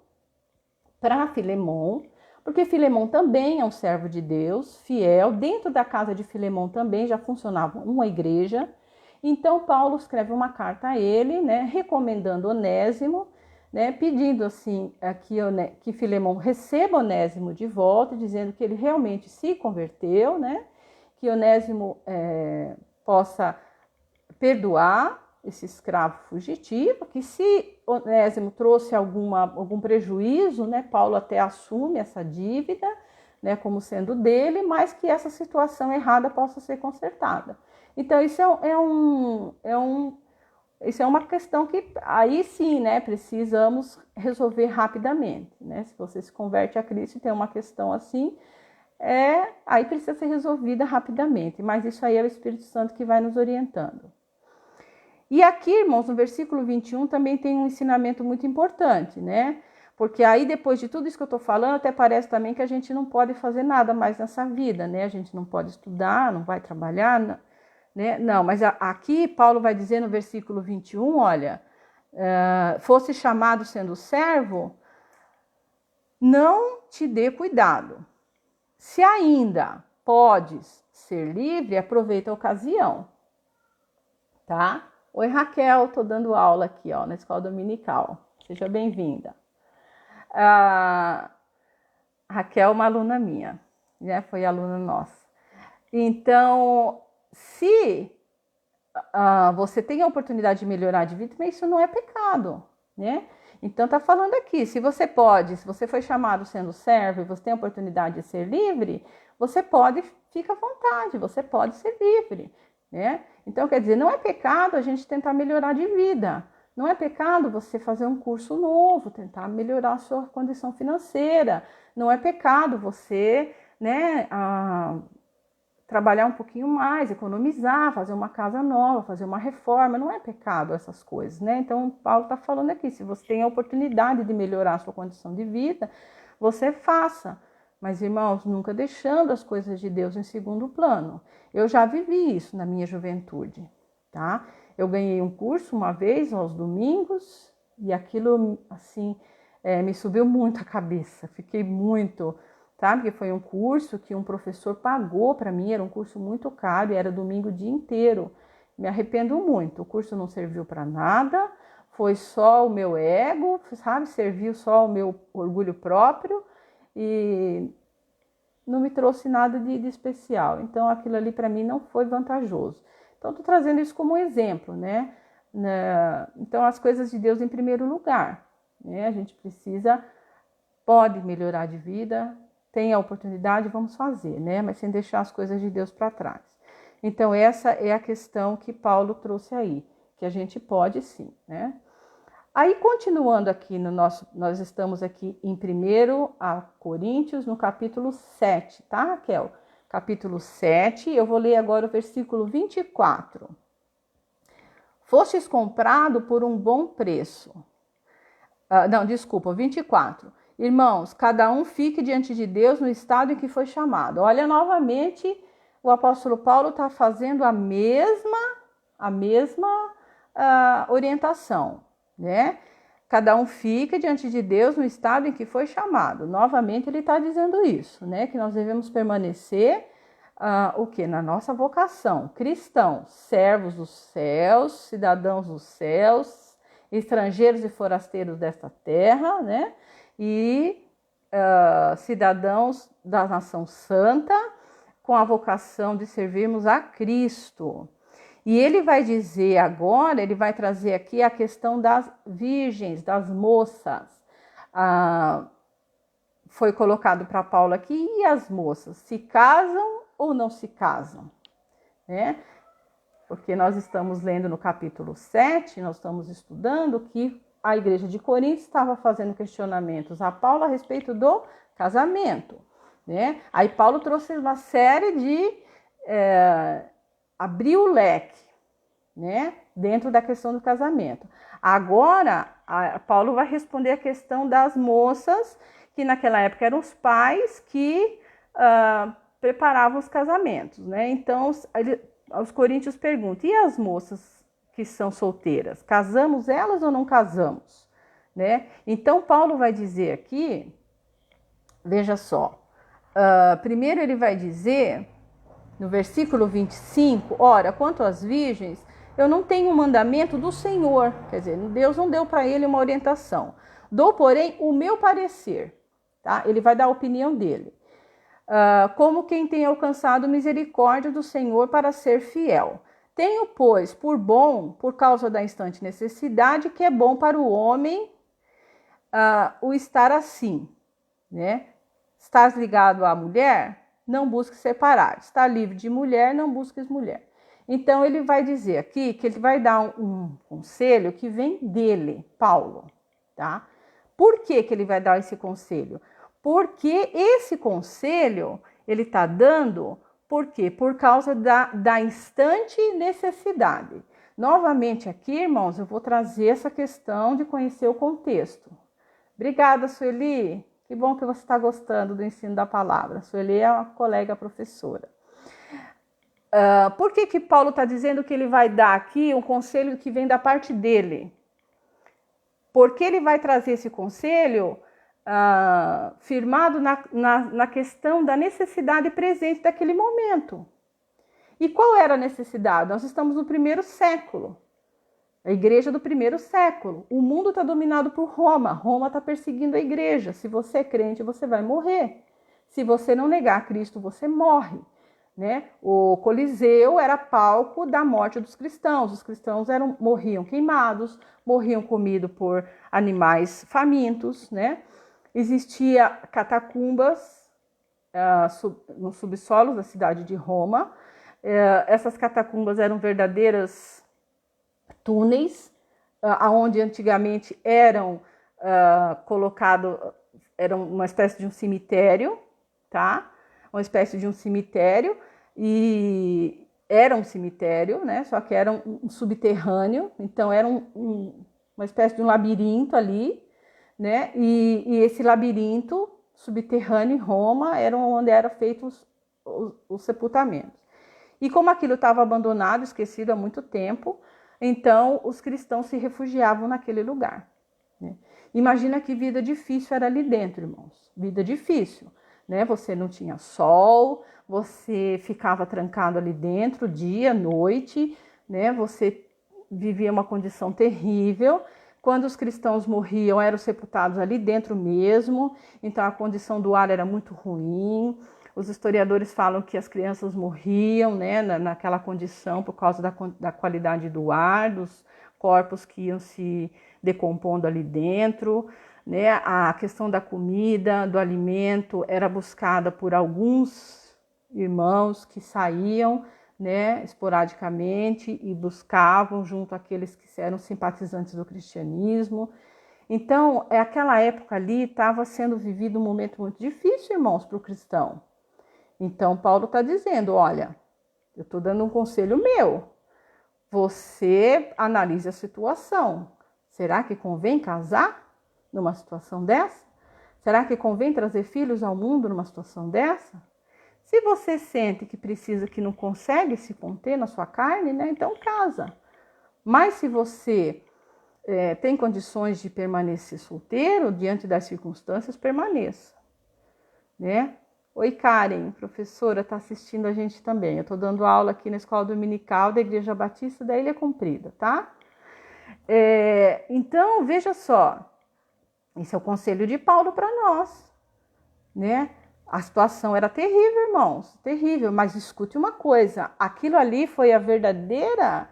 para Filemão, porque Filemão também é um servo de Deus, fiel. Dentro da casa de Filemão também já funcionava uma igreja. Então Paulo escreve uma carta a ele, né, recomendando Onésimo, né, pedindo assim que Filemão receba Onésimo de volta, dizendo que ele realmente se converteu, né, que Onésimo possa perdoar esse escravo fugitivo, que se Onésimo trouxe algum prejuízo, né, Paulo até assume essa dívida, né, como sendo dele, mas que essa situação errada possa ser consertada. Então isso isso é uma questão que aí sim, né, precisamos resolver rapidamente, né? Se você se converte a Cristo e tem uma questão assim, aí precisa ser resolvida rapidamente, mas isso aí é o Espírito Santo que vai nos orientando. E aqui, irmãos, no versículo 21 também tem um ensinamento muito importante, né? Porque aí, depois de tudo isso que eu estou falando, até parece também que a gente não pode fazer nada mais nessa vida, né? A gente não pode estudar, não vai trabalhar, né? Não, mas aqui Paulo vai dizer no versículo 21, olha, fosse chamado sendo servo, não te dê cuidado. Se ainda podes ser livre, aproveita a ocasião, tá? Oi, Raquel, estou dando aula aqui, ó, na escola dominical. Seja bem-vinda. Raquel é uma aluna minha, né? Foi aluna nossa. Então, se você tem a oportunidade de melhorar de vida, mas isso não é pecado, né? Então, tá falando aqui, se você foi chamado sendo servo e você tem a oportunidade de ser livre, você pode, fica à vontade, você pode ser livre, né? Então, quer dizer, não é pecado a gente tentar melhorar de vida. Não é pecado você fazer um curso novo, tentar melhorar a sua condição financeira. Não é pecado você, né, trabalhar um pouquinho mais, economizar, fazer uma casa nova, fazer uma reforma. Não é pecado essas coisas, né? Então, Paulo está falando aqui, se você tem a oportunidade de melhorar a sua condição de vida, você faça. Mas, irmãos, nunca deixando as coisas de Deus em segundo plano. Eu já vivi isso na minha juventude, tá? Eu ganhei um curso uma vez, aos domingos, e aquilo, assim, me subiu muito a cabeça. Fiquei muito, sabe? Porque foi um curso que um professor pagou para mim, era um curso muito caro, e era domingo o dia inteiro. Me arrependo muito, o curso não serviu para nada, foi só o meu ego, sabe? Serviu só o meu orgulho próprio, e não me trouxe nada de especial. Então, aquilo ali para mim não foi vantajoso. Então, estou trazendo isso como um exemplo, né? Então, as coisas de Deus em primeiro lugar, né? A gente pode melhorar de vida, tem a oportunidade, vamos fazer, né? Mas sem deixar as coisas de Deus para trás. Então, essa é a questão que Paulo trouxe aí, que a gente pode sim, né? Aí, continuando aqui nós estamos aqui em 1 Coríntios, no capítulo 7, tá, Raquel? Capítulo 7, eu vou ler agora o versículo 24. Fostes comprado por um bom preço. 24. Irmãos, cada um fique diante de Deus no estado em que foi chamado. Olha, novamente, o apóstolo Paulo está fazendo a mesma orientação, né? Cada um fica diante de Deus no estado em que foi chamado. Novamente ele está dizendo isso, né? Que nós devemos permanecer na nossa vocação. Cristãos, servos dos céus, cidadãos dos céus, estrangeiros e forasteiros desta terra, né? E cidadãos da nação santa, com a vocação de servirmos a Cristo. E ele vai dizer agora, ele vai trazer aqui a questão das virgens, das moças. Foi colocado para Paulo aqui, e as moças, se casam ou não se casam? Né? Porque nós estamos lendo no capítulo 7, nós estamos estudando que a igreja de Corinto estava fazendo questionamentos a Paulo a respeito do casamento. Né? Aí Paulo trouxe uma série de... abriu o leque, né? Dentro da questão do casamento. Agora, Paulo vai responder a questão das moças, que naquela época eram os pais que preparavam os casamentos. Né? Então, os coríntios perguntam, e as moças que são solteiras, casamos elas ou não casamos? Né? Então, Paulo vai dizer aqui, veja só, primeiro ele vai dizer, no versículo 25, ora, quanto às virgens, eu não tenho um mandamento do Senhor, quer dizer, Deus não deu para ele uma orientação. Dou, porém, o meu parecer, tá? Ele vai dar a opinião dele. Como quem tem alcançado misericórdia do Senhor para ser fiel. Tenho, pois, por bom, por causa da instante necessidade, que é bom para o homem o estar assim, né? Estás ligado à mulher? Não busques separar. Está livre de mulher, não busques mulher. Então, ele vai dizer aqui que ele vai dar um conselho que vem dele, Paulo, tá? Por que que ele vai dar esse conselho? Porque esse conselho ele está dando, por quê? Por causa da instante necessidade. Novamente aqui, irmãos, eu vou trazer essa questão de conhecer o contexto. Obrigada, Sueli. Que bom que você está gostando do ensino da palavra. Sueli é uma colega professora. Por que que Paulo está dizendo que ele vai dar aqui um conselho que vem da parte dele? Porque ele vai trazer esse conselho firmado na questão da necessidade presente daquele momento. E qual era a necessidade? Nós estamos no primeiro século. A igreja do primeiro século. O mundo está dominado por Roma. Roma está perseguindo a igreja. Se você é crente, você vai morrer. Se você não negar Cristo, você morre. Né? O Coliseu era palco da morte dos cristãos. Os cristãos morriam queimados, morriam comidos por animais famintos. Né? Existia catacumbas nos subsolos da cidade de Roma. Essas catacumbas eram verdadeiras túneis, onde antigamente eram eram uma espécie de um cemitério, tá? Uma espécie de um cemitério, e era um cemitério, né? Só que era um subterrâneo, então era uma espécie de um labirinto ali, né? E esse labirinto subterrâneo em Roma era onde eram feitos os sepultamentos. E como aquilo estava abandonado, esquecido há muito tempo, então os cristãos se refugiavam naquele lugar. Né? Imagina que vida difícil era ali dentro, irmãos. Vida difícil. Né? Você não tinha sol, você ficava trancado ali dentro, dia, noite, né? Você vivia uma condição terrível. Quando os cristãos morriam, eram sepultados ali dentro mesmo, então a condição do ar era muito ruim. Os historiadores falam que as crianças morriam, né, naquela condição por causa da qualidade do ar, dos corpos que iam se decompondo ali dentro. Né? A questão da comida, do alimento, era buscada por alguns irmãos que saíam, né, esporadicamente e buscavam junto àqueles que eram simpatizantes do cristianismo. Então, aquela época ali estava sendo vivido um momento muito difícil, irmãos, para o cristão. Então, Paulo está dizendo, olha, eu estou dando um conselho meu. Você analise a situação. Será que convém casar numa situação dessa? Será que convém trazer filhos ao mundo numa situação dessa? Se você sente que precisa, que não consegue se conter na sua carne, né, então casa. Mas se você tem condições de permanecer solteiro, diante das circunstâncias, permaneça. Né? Oi, Karen, professora, está assistindo a gente também. Eu estou dando aula aqui na Escola Dominical da Igreja Batista da Ilha Comprida, tá? Então, veja só, esse é o conselho de Paulo para nós, né? A situação era terrível, irmãos, terrível, mas escute uma coisa, aquilo ali foi a verdadeira,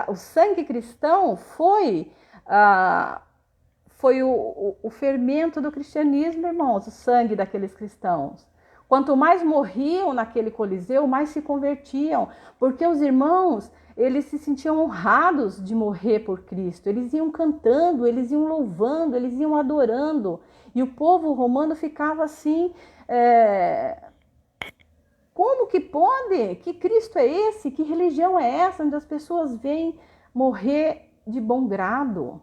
o sangue cristão foi, foi o fermento do cristianismo, irmãos, o sangue daqueles cristãos. Quanto mais morriam naquele coliseu, mais se convertiam, porque os irmãos, eles se sentiam honrados de morrer por Cristo, eles iam cantando, eles iam louvando, eles iam adorando, e o povo romano ficava assim, como que pode? Que Cristo é esse? Que religião é essa onde as pessoas vêm morrer de bom grado?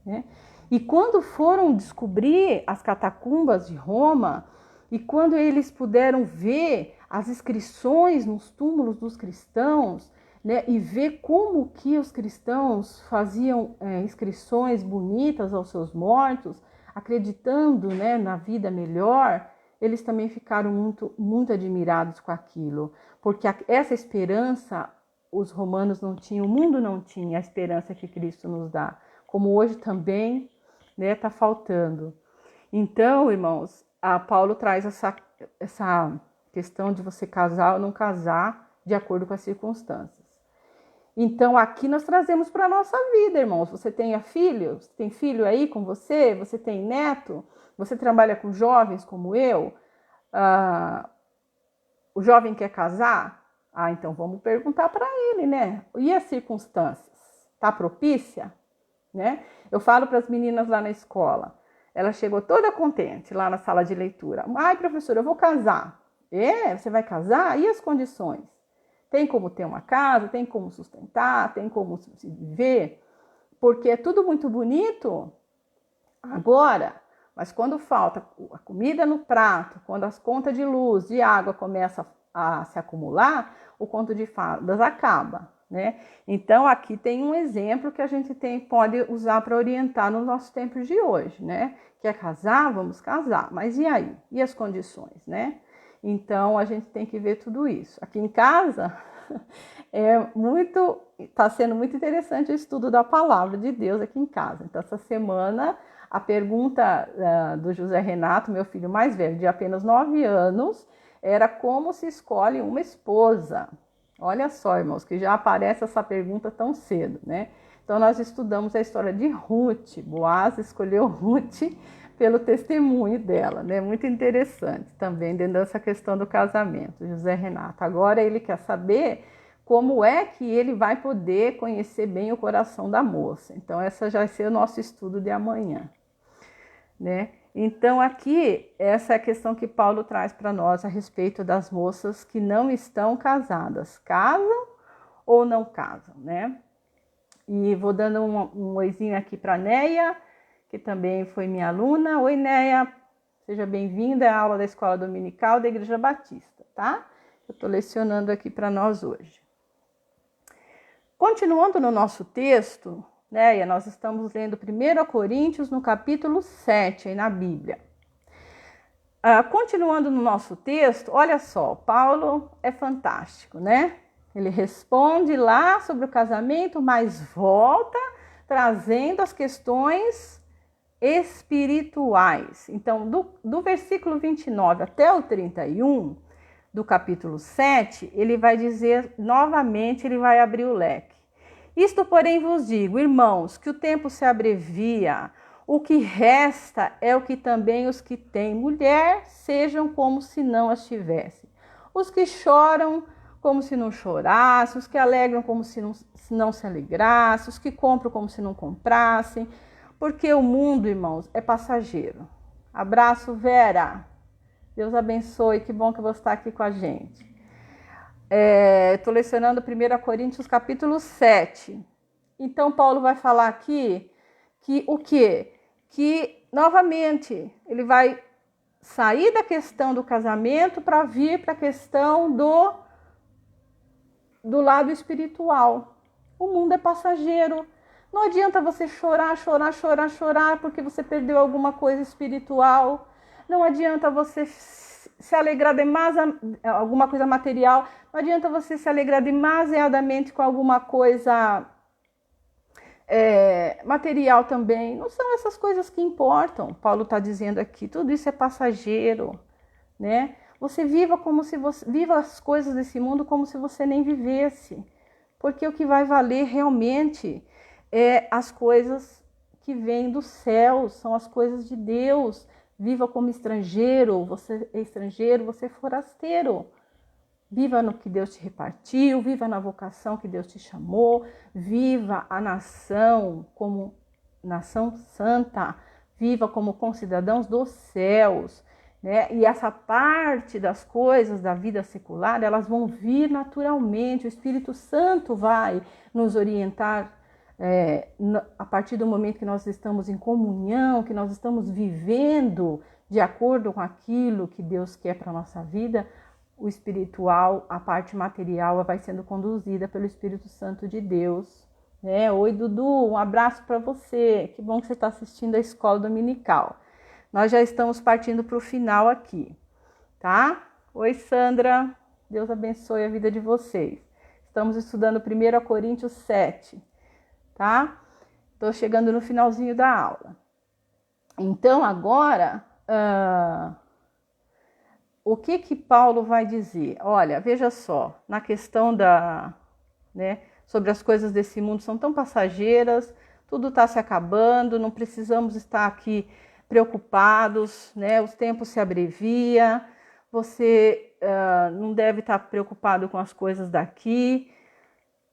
Né? E quando foram descobrir as catacumbas de Roma, e quando eles puderam ver as inscrições nos túmulos dos cristãos, né, e ver como que os cristãos faziam inscrições bonitas aos seus mortos, acreditando, né, na vida melhor, eles também ficaram muito, muito admirados com aquilo, porque essa esperança os romanos não tinham, o mundo não tinha a esperança que Cristo nos dá, como hoje também está, né, faltando. Então, irmãos, a Paulo traz essa questão de você casar ou não casar de acordo com as circunstâncias. Então, aqui nós trazemos para a nossa vida, irmãos. Você tem filho? Você tem filho aí com você? Você tem neto? Você trabalha com jovens como eu? O jovem quer casar? Então vamos perguntar para ele, né? E as circunstâncias? Tá propícia? Né? Eu falo para as meninas lá na escola. Ela chegou toda contente lá na sala de leitura. Ai, professora, eu vou casar. Você vai casar? E as condições? Tem como ter uma casa? Tem como sustentar? Tem como se viver? Porque é tudo muito bonito agora, mas quando falta a comida no prato, quando as contas de luz, de água começam a se acumular, o conto de fadas acaba, né? Então, aqui tem um exemplo que a gente pode usar para orientar nos nossos tempos de hoje, né? Quer casar? Vamos casar. Mas e aí? E as condições, né? Então, a gente tem que ver tudo isso. Aqui em casa, está sendo muito interessante o estudo da palavra de Deus aqui em casa. Então, essa semana, a pergunta do José Renato, meu filho mais velho, de apenas 9 anos, era como se escolhe uma esposa. Olha só, irmãos, que já aparece essa pergunta tão cedo, né? Então, nós estudamos a história de Ruth. Boaz escolheu Ruth pelo testemunho dela, né? Muito interessante também dentro dessa questão do casamento, José Renato. Agora ele quer saber como é que ele vai poder conhecer bem o coração da moça. Então, essa já vai ser o nosso estudo de amanhã, né? Então, aqui, essa é a questão que Paulo traz para nós a respeito das moças que não estão casadas. Casam ou não casam, né? E vou dando um oizinho aqui para a Neia, que também foi minha aluna. Oi, Neia, seja bem-vinda à aula da Escola Dominical da Igreja Batista, tá? Eu estou lecionando aqui para nós hoje. Continuando no nosso texto, né, nós estamos lendo 1 Coríntios no capítulo 7 aí na Bíblia. Continuando no nosso texto, olha só, Paulo é fantástico, né? Ele responde lá sobre o casamento, mas volta trazendo as questões espirituais. Então, do versículo 29 até o 31 do capítulo 7, ele vai dizer novamente, ele vai abrir o leque. Isto, porém, vos digo, irmãos, que o tempo se abrevia, o que resta é o que também os que têm mulher sejam como se não as tivessem. Os que choram como se não chorassem, os que alegram como se não se alegrassem, os que compram como se não comprassem, porque o mundo, irmãos, é passageiro. Abraço, Vera. Deus abençoe, que bom que você está aqui com a gente. Estou lecionando 1 Coríntios capítulo 7. Então, Paulo vai falar aqui que o quê? Que, novamente, ele vai sair da questão do casamento para vir para a questão do lado espiritual. O mundo é passageiro. Não adianta você chorar porque você perdeu alguma coisa espiritual. Não adianta você se alegrar demais, alguma coisa material. Não adianta você se alegrar demasiadamente com alguma coisa material também. Não são essas coisas que importam. Paulo está dizendo aqui, tudo isso é passageiro, né? Você viva viva as coisas desse mundo como se você nem vivesse, porque o que vai valer realmente é as coisas que vêm do céu, são as coisas de Deus. Viva como estrangeiro, você é estrangeiro, você é forasteiro. Viva no que Deus te repartiu, viva na vocação que Deus te chamou, viva a nação como nação santa, viva como concidadãos dos céus, né? E essa parte das coisas da vida secular, elas vão vir naturalmente, o Espírito Santo vai nos orientar a partir do momento que nós estamos em comunhão, que nós estamos vivendo de acordo com aquilo que Deus quer para a nossa vida. O espiritual, a parte material, vai sendo conduzida pelo Espírito Santo de Deus, né? Oi, Dudu, um abraço para você. Que bom que você está assistindo a escola dominical. Nós já estamos partindo para o final aqui, tá? Oi, Sandra. Deus abençoe a vida de vocês. Estamos estudando 1 Coríntios 7, tá? Estou chegando no finalzinho da aula. Então, agora... o que Paulo vai dizer? Olha, veja só, na questão sobre as coisas desse mundo são tão passageiras, tudo está se acabando, não precisamos estar aqui preocupados, né? Os tempos se abreviam, você não deve estar preocupado com as coisas daqui.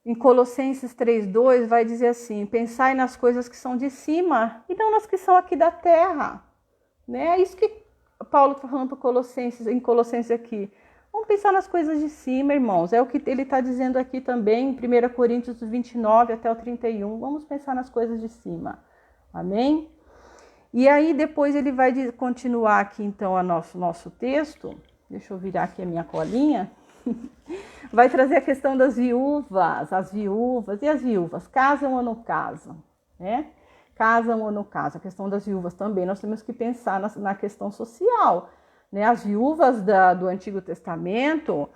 Em Colossenses 3:2 vai dizer assim: pensai nas coisas que são de cima e não nas que são aqui da terra, né? É isso que Paulo está falando em Colossenses aqui. Vamos pensar nas coisas de cima, irmãos. É o que ele está dizendo aqui também, em 1 Coríntios 29 até o 31. Vamos pensar nas coisas de cima. Amém? E aí depois ele vai continuar aqui então o nosso texto. Deixa eu virar aqui a minha colinha. Vai trazer a questão das viúvas. As viúvas. E as viúvas? Casam ou não casam? Né? Casam ou não casam? A questão das viúvas também, nós temos que pensar na questão social, né? As viúvas do Antigo Testamento,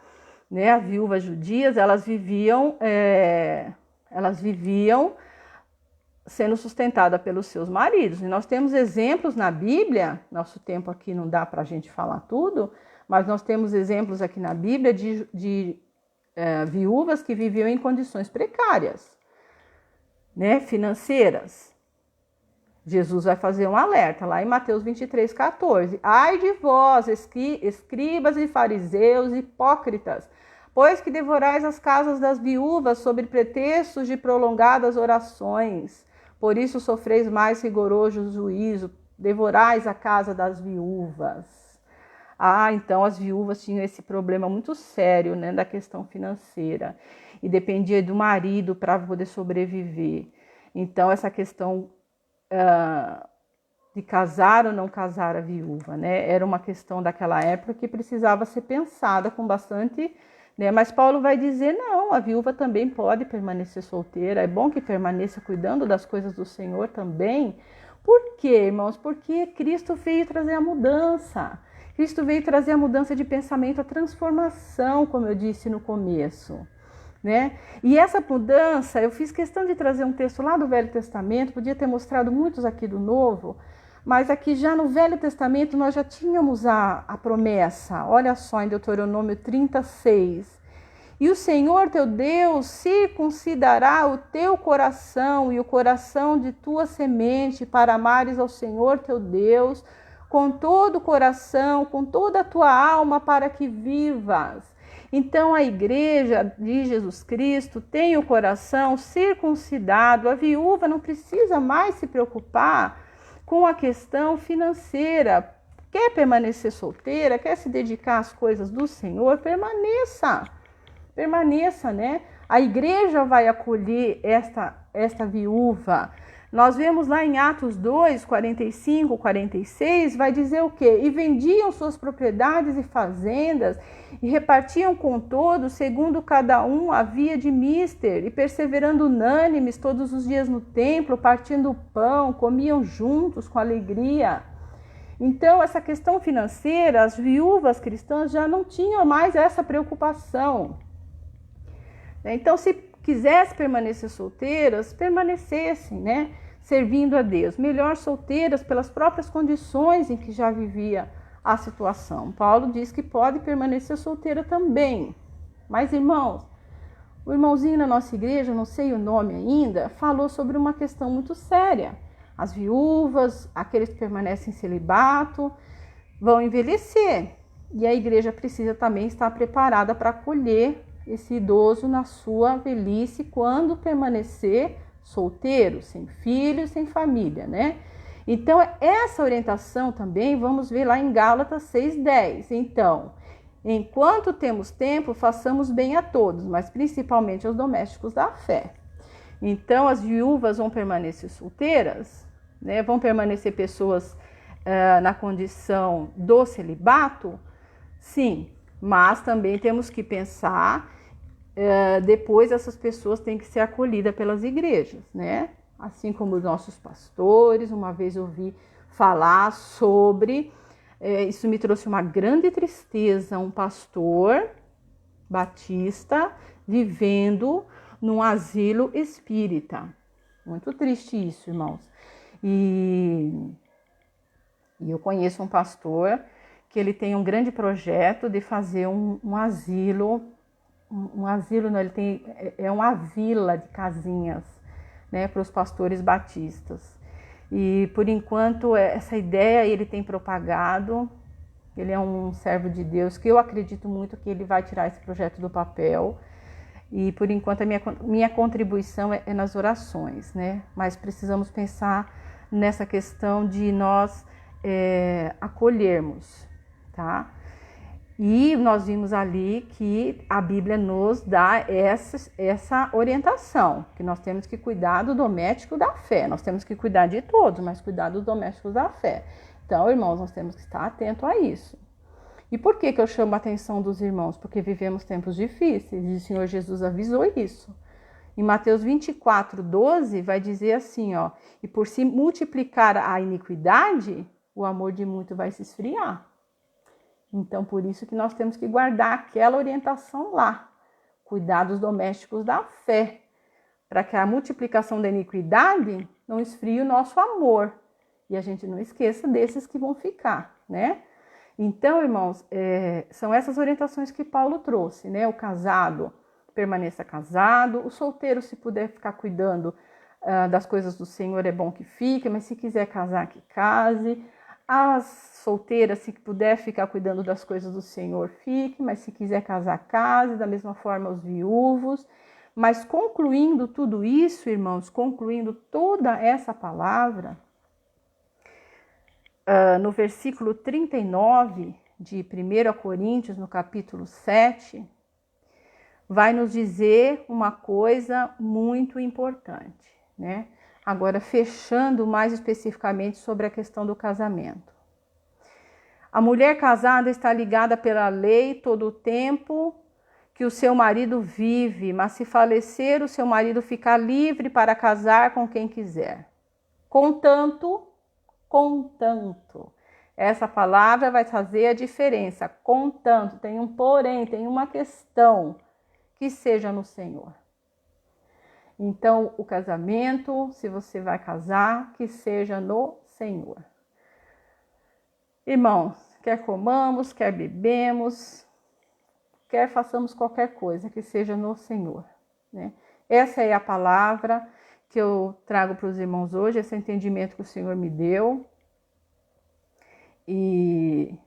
né? As viúvas judias, elas viviam sendo sustentadas pelos seus maridos. E nós temos exemplos na Bíblia, nosso tempo aqui não dá para a gente falar tudo, mas nós temos exemplos aqui na Bíblia de viúvas que viviam em condições precárias, né? Financeiras. Jesus vai fazer um alerta lá em Mateus 23:14. Ai de vós, escribas e fariseus hipócritas, pois que devorais as casas das viúvas sob pretextos de prolongadas orações. Por isso sofreis mais rigoroso juízo, devorais a casa das viúvas. Então as viúvas tinham esse problema muito sério, né, da questão financeira. E dependia do marido para poder sobreviver. Então essa questão de casar ou não casar a viúva, né? Era uma questão daquela época que precisava ser pensada com bastante, né? Mas Paulo vai dizer, não, a viúva também pode permanecer solteira, é bom que permaneça cuidando das coisas do Senhor também. Por quê, irmãos? Porque Cristo veio trazer a mudança. Cristo veio trazer a mudança de pensamento, a transformação, como eu disse no começo. Né? E essa mudança, eu fiz questão de trazer um texto lá do Velho Testamento, podia ter mostrado muitos aqui do Novo, mas aqui já no Velho Testamento nós já tínhamos a promessa. Olha só em Deuteronômio 36. E o Senhor teu Deus circuncidará o teu coração e o coração de tua semente para amares ao Senhor teu Deus com todo o coração, com toda a tua alma, para que vivas. Então a igreja de Jesus Cristo tem o coração circuncidado. A viúva não precisa mais se preocupar com a questão financeira. Quer permanecer solteira, quer se dedicar às coisas do Senhor, permaneça, né? A igreja vai acolher esta viúva. Nós vemos lá em Atos 2, 45, 46, vai dizer o quê? E vendiam suas propriedades e fazendas e repartiam com todos, segundo cada um havia de mister, e perseverando unânimes todos os dias no templo, partindo o pão, comiam juntos com alegria. Então, essa questão financeira, as viúvas cristãs já não tinham mais essa preocupação. Então, se quisesse permanecer solteiras, permanecessem, né? Servindo a Deus. Melhor solteiras pelas próprias condições em que já vivia a situação. Paulo diz que pode permanecer solteira também. Mas, irmãos, o irmãozinho na nossa igreja, não sei o nome ainda, falou sobre uma questão muito séria. As viúvas, aqueles que permanecem em celibato, vão envelhecer. E a igreja precisa também estar preparada para acolher esse idoso na sua velhice quando permanecer solteiro, sem filhos, sem família, né? Então, essa orientação também vamos ver lá em Gálatas 6:10. Então, enquanto temos tempo, façamos bem a todos, mas principalmente aos domésticos da fé. Então, as viúvas vão permanecer solteiras, né? Vão permanecer pessoas na condição do celibato, sim, mas também temos que pensar, depois essas pessoas têm que ser acolhidas pelas igrejas, né? Assim como os nossos pastores. Uma vez eu ouvi falar sobre, isso me trouxe uma grande tristeza, um pastor batista vivendo num asilo espírita. Muito triste isso, irmãos. E eu conheço um pastor que ele tem um grande projeto de fazer um asilo, não, ele tem, uma vila de casinhas, né, para os pastores batistas. E por enquanto essa ideia ele tem propagado. Ele é um servo de Deus que eu acredito muito que ele vai tirar esse projeto do papel. E por enquanto a minha contribuição é nas orações, né? Mas precisamos pensar nessa questão de nós acolhermos, tá? E nós vimos ali que a Bíblia nos dá essa orientação, que nós temos que cuidar do doméstico da fé. Nós temos que cuidar de todos, mas cuidar dos domésticos da fé. Então, irmãos, nós temos que estar atentos a isso. E por que eu chamo a atenção dos irmãos? Porque vivemos tempos difíceis e o Senhor Jesus avisou isso. Em Mateus 24:12 vai dizer assim, ó: e por se multiplicar a iniquidade, o amor de muito vai se esfriar. Então, por isso que nós temos que guardar aquela orientação lá. Cuidar dos domésticos da fé. Para que a multiplicação da iniquidade não esfrie o nosso amor. E a gente não esqueça desses que vão ficar, né? Então, irmãos, são essas orientações que Paulo trouxe, né? O casado, permaneça casado. O solteiro, se puder ficar cuidando das coisas do Senhor, é bom que fique. Mas se quiser casar, que case. As solteiras, se puder ficar cuidando das coisas do Senhor, fique, mas se quiser casar, case. Da mesma forma, os viúvos. Mas concluindo tudo isso, irmãos, concluindo toda essa palavra, no versículo 39 de 1 Coríntios, no capítulo 7, vai nos dizer uma coisa muito importante, né? Agora, fechando mais especificamente sobre a questão do casamento. A mulher casada está ligada pela lei todo o tempo que o seu marido vive, mas se falecer, o seu marido fica livre para casar com quem quiser. Contanto, essa palavra vai fazer a diferença. Contanto, tem um porém, tem uma questão, que seja no Senhor. Então, o casamento, se você vai casar, que seja no Senhor. Irmãos, quer comamos, quer bebemos, quer façamos qualquer coisa, que seja no Senhor, né? Essa é a palavra que eu trago para os irmãos hoje, esse entendimento que o Senhor me deu. E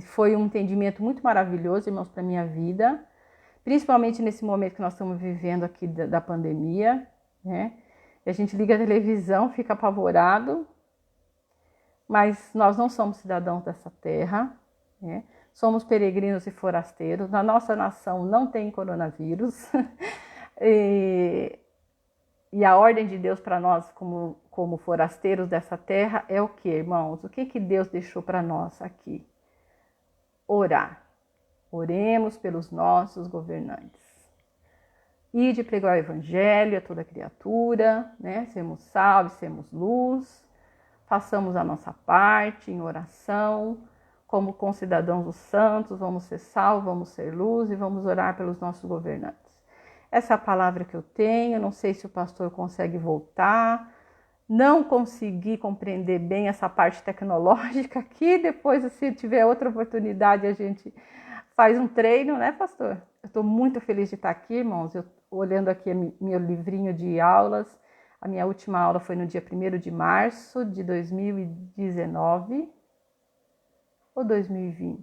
foi um entendimento muito maravilhoso, irmãos, para a minha vida. Principalmente nesse momento que nós estamos vivendo aqui da pandemia, né? E a gente liga a televisão, fica apavorado, mas nós não somos cidadãos dessa terra, né? Somos peregrinos e forasteiros. Na nossa nação não tem coronavírus. E a ordem de Deus para nós, como forasteiros dessa terra, é o que, irmãos? O que Deus deixou para nós aqui? Orar. Oremos pelos nossos governantes. Ide pregar o evangelho a toda criatura, né? Sermos sal e sermos luz. Façamos a nossa parte em oração. Como concidadãos dos santos, vamos ser sal, vamos ser luz e vamos orar pelos nossos governantes. Essa é a palavra que eu tenho. Não sei se o pastor consegue voltar, não consegui compreender bem essa parte tecnológica aqui. Depois, se tiver outra oportunidade, a gente faz um treino, né, pastor? Eu estou muito feliz de estar aqui, irmãos. Eu olhando aqui meu livrinho de aulas. A minha última aula foi no dia 1º de março de 2019 ou 2020?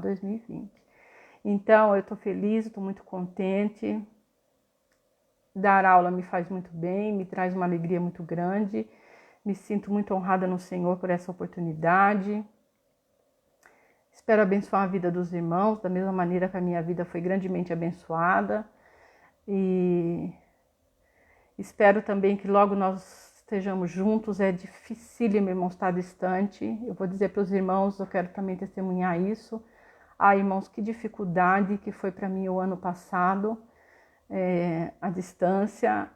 2020. Então, eu estou feliz, estou muito contente. Dar aula me faz muito bem, me traz uma alegria muito grande. Me sinto muito honrada no Senhor por essa oportunidade. Espero abençoar a vida dos irmãos, da mesma maneira que a minha vida foi grandemente abençoada. E espero também que logo nós estejamos juntos. É dificílimo, irmãos, estar distante. Eu vou dizer para os irmãos, eu quero também testemunhar isso. Irmãos, que dificuldade que foi para mim o ano passado, a distância.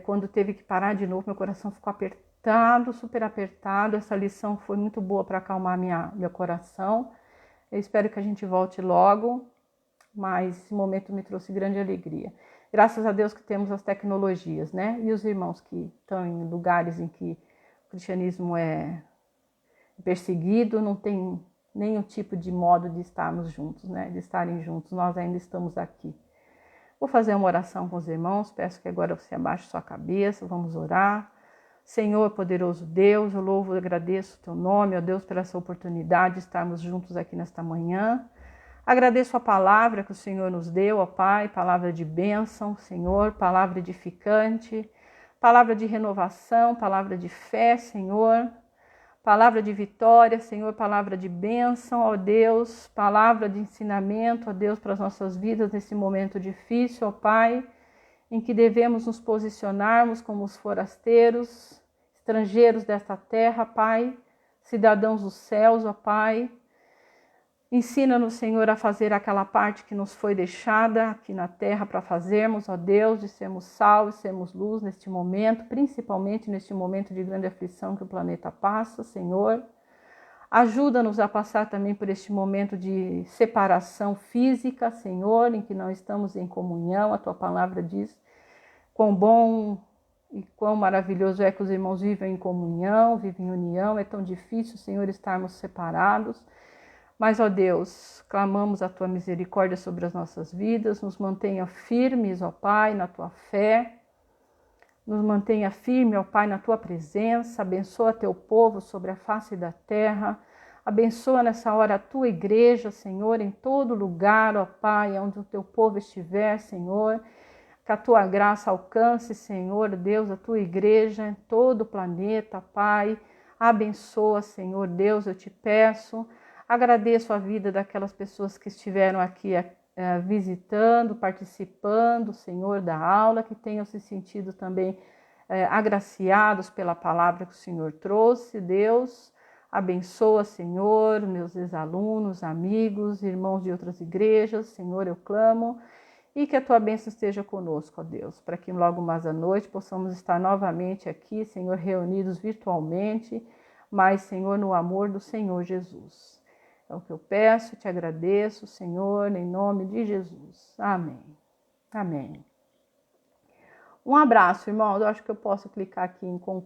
Quando teve que parar de novo, meu coração ficou apertado, super apertado. Essa lição foi muito boa para acalmar meu coração. Eu espero que a gente volte logo, mas esse momento me trouxe grande alegria. Graças a Deus que temos as tecnologias, né? E os irmãos que estão em lugares em que o cristianismo é perseguido, não tem nenhum tipo de modo de estarmos juntos, né? De estarem juntos, nós ainda estamos aqui. Vou fazer uma oração com os irmãos, peço que agora você abaixe sua cabeça, vamos orar. Senhor, poderoso Deus, eu louvo e agradeço o teu nome, ó Deus, pela essa oportunidade de estarmos juntos aqui nesta manhã. Agradeço a palavra que o Senhor nos deu, ó Pai, palavra de bênção, Senhor, palavra edificante, palavra de renovação, palavra de fé, Senhor, palavra de vitória, Senhor, palavra de bênção, ó Deus, palavra de ensinamento, ó Deus, para as nossas vidas nesse momento difícil, ó Pai, em que devemos nos posicionarmos como os forasteiros, estrangeiros desta terra, Pai, cidadãos dos céus, ó Pai. Ensina-nos, Senhor, a fazer aquela parte que nos foi deixada aqui na terra para fazermos, ó Deus, de sermos sal e sermos luz neste momento, principalmente neste momento de grande aflição que o planeta passa, Senhor. Ajuda-nos a passar também por este momento de separação física, Senhor, em que não estamos em comunhão. A Tua palavra diz quão bom e quão maravilhoso é que os irmãos vivem em comunhão, vivem em união. É tão difícil, Senhor, estarmos separados. Mas, ó Deus, clamamos a Tua misericórdia sobre as nossas vidas. Nos mantenha firmes, ó Pai, na Tua fé. Nos mantenha firme, ó Pai, na Tua presença. Abençoa Teu povo sobre a face da terra. Abençoa nessa hora a Tua igreja, Senhor, em todo lugar, ó Pai, onde o Teu povo estiver, Senhor. Que a Tua graça alcance, Senhor, Deus, a Tua igreja em todo o planeta, Pai. Abençoa, Senhor, Deus, eu te peço. Agradeço a vida daquelas pessoas que estiveram aqui visitando, participando, Senhor, da aula, que tenham se sentido também agraciados pela palavra que o Senhor trouxe. Deus, abençoa, Senhor, meus ex-alunos, amigos, irmãos de outras igrejas. Senhor, eu clamo. E que a Tua bênção esteja conosco, ó Deus, para que logo mais à noite possamos estar novamente aqui, Senhor, reunidos virtualmente, mas, Senhor, no amor do Senhor Jesus. É o que eu peço, te agradeço, Senhor, em nome de Jesus. Amém. Amém. Um abraço, irmãos. Eu acho que eu posso clicar aqui em concluir.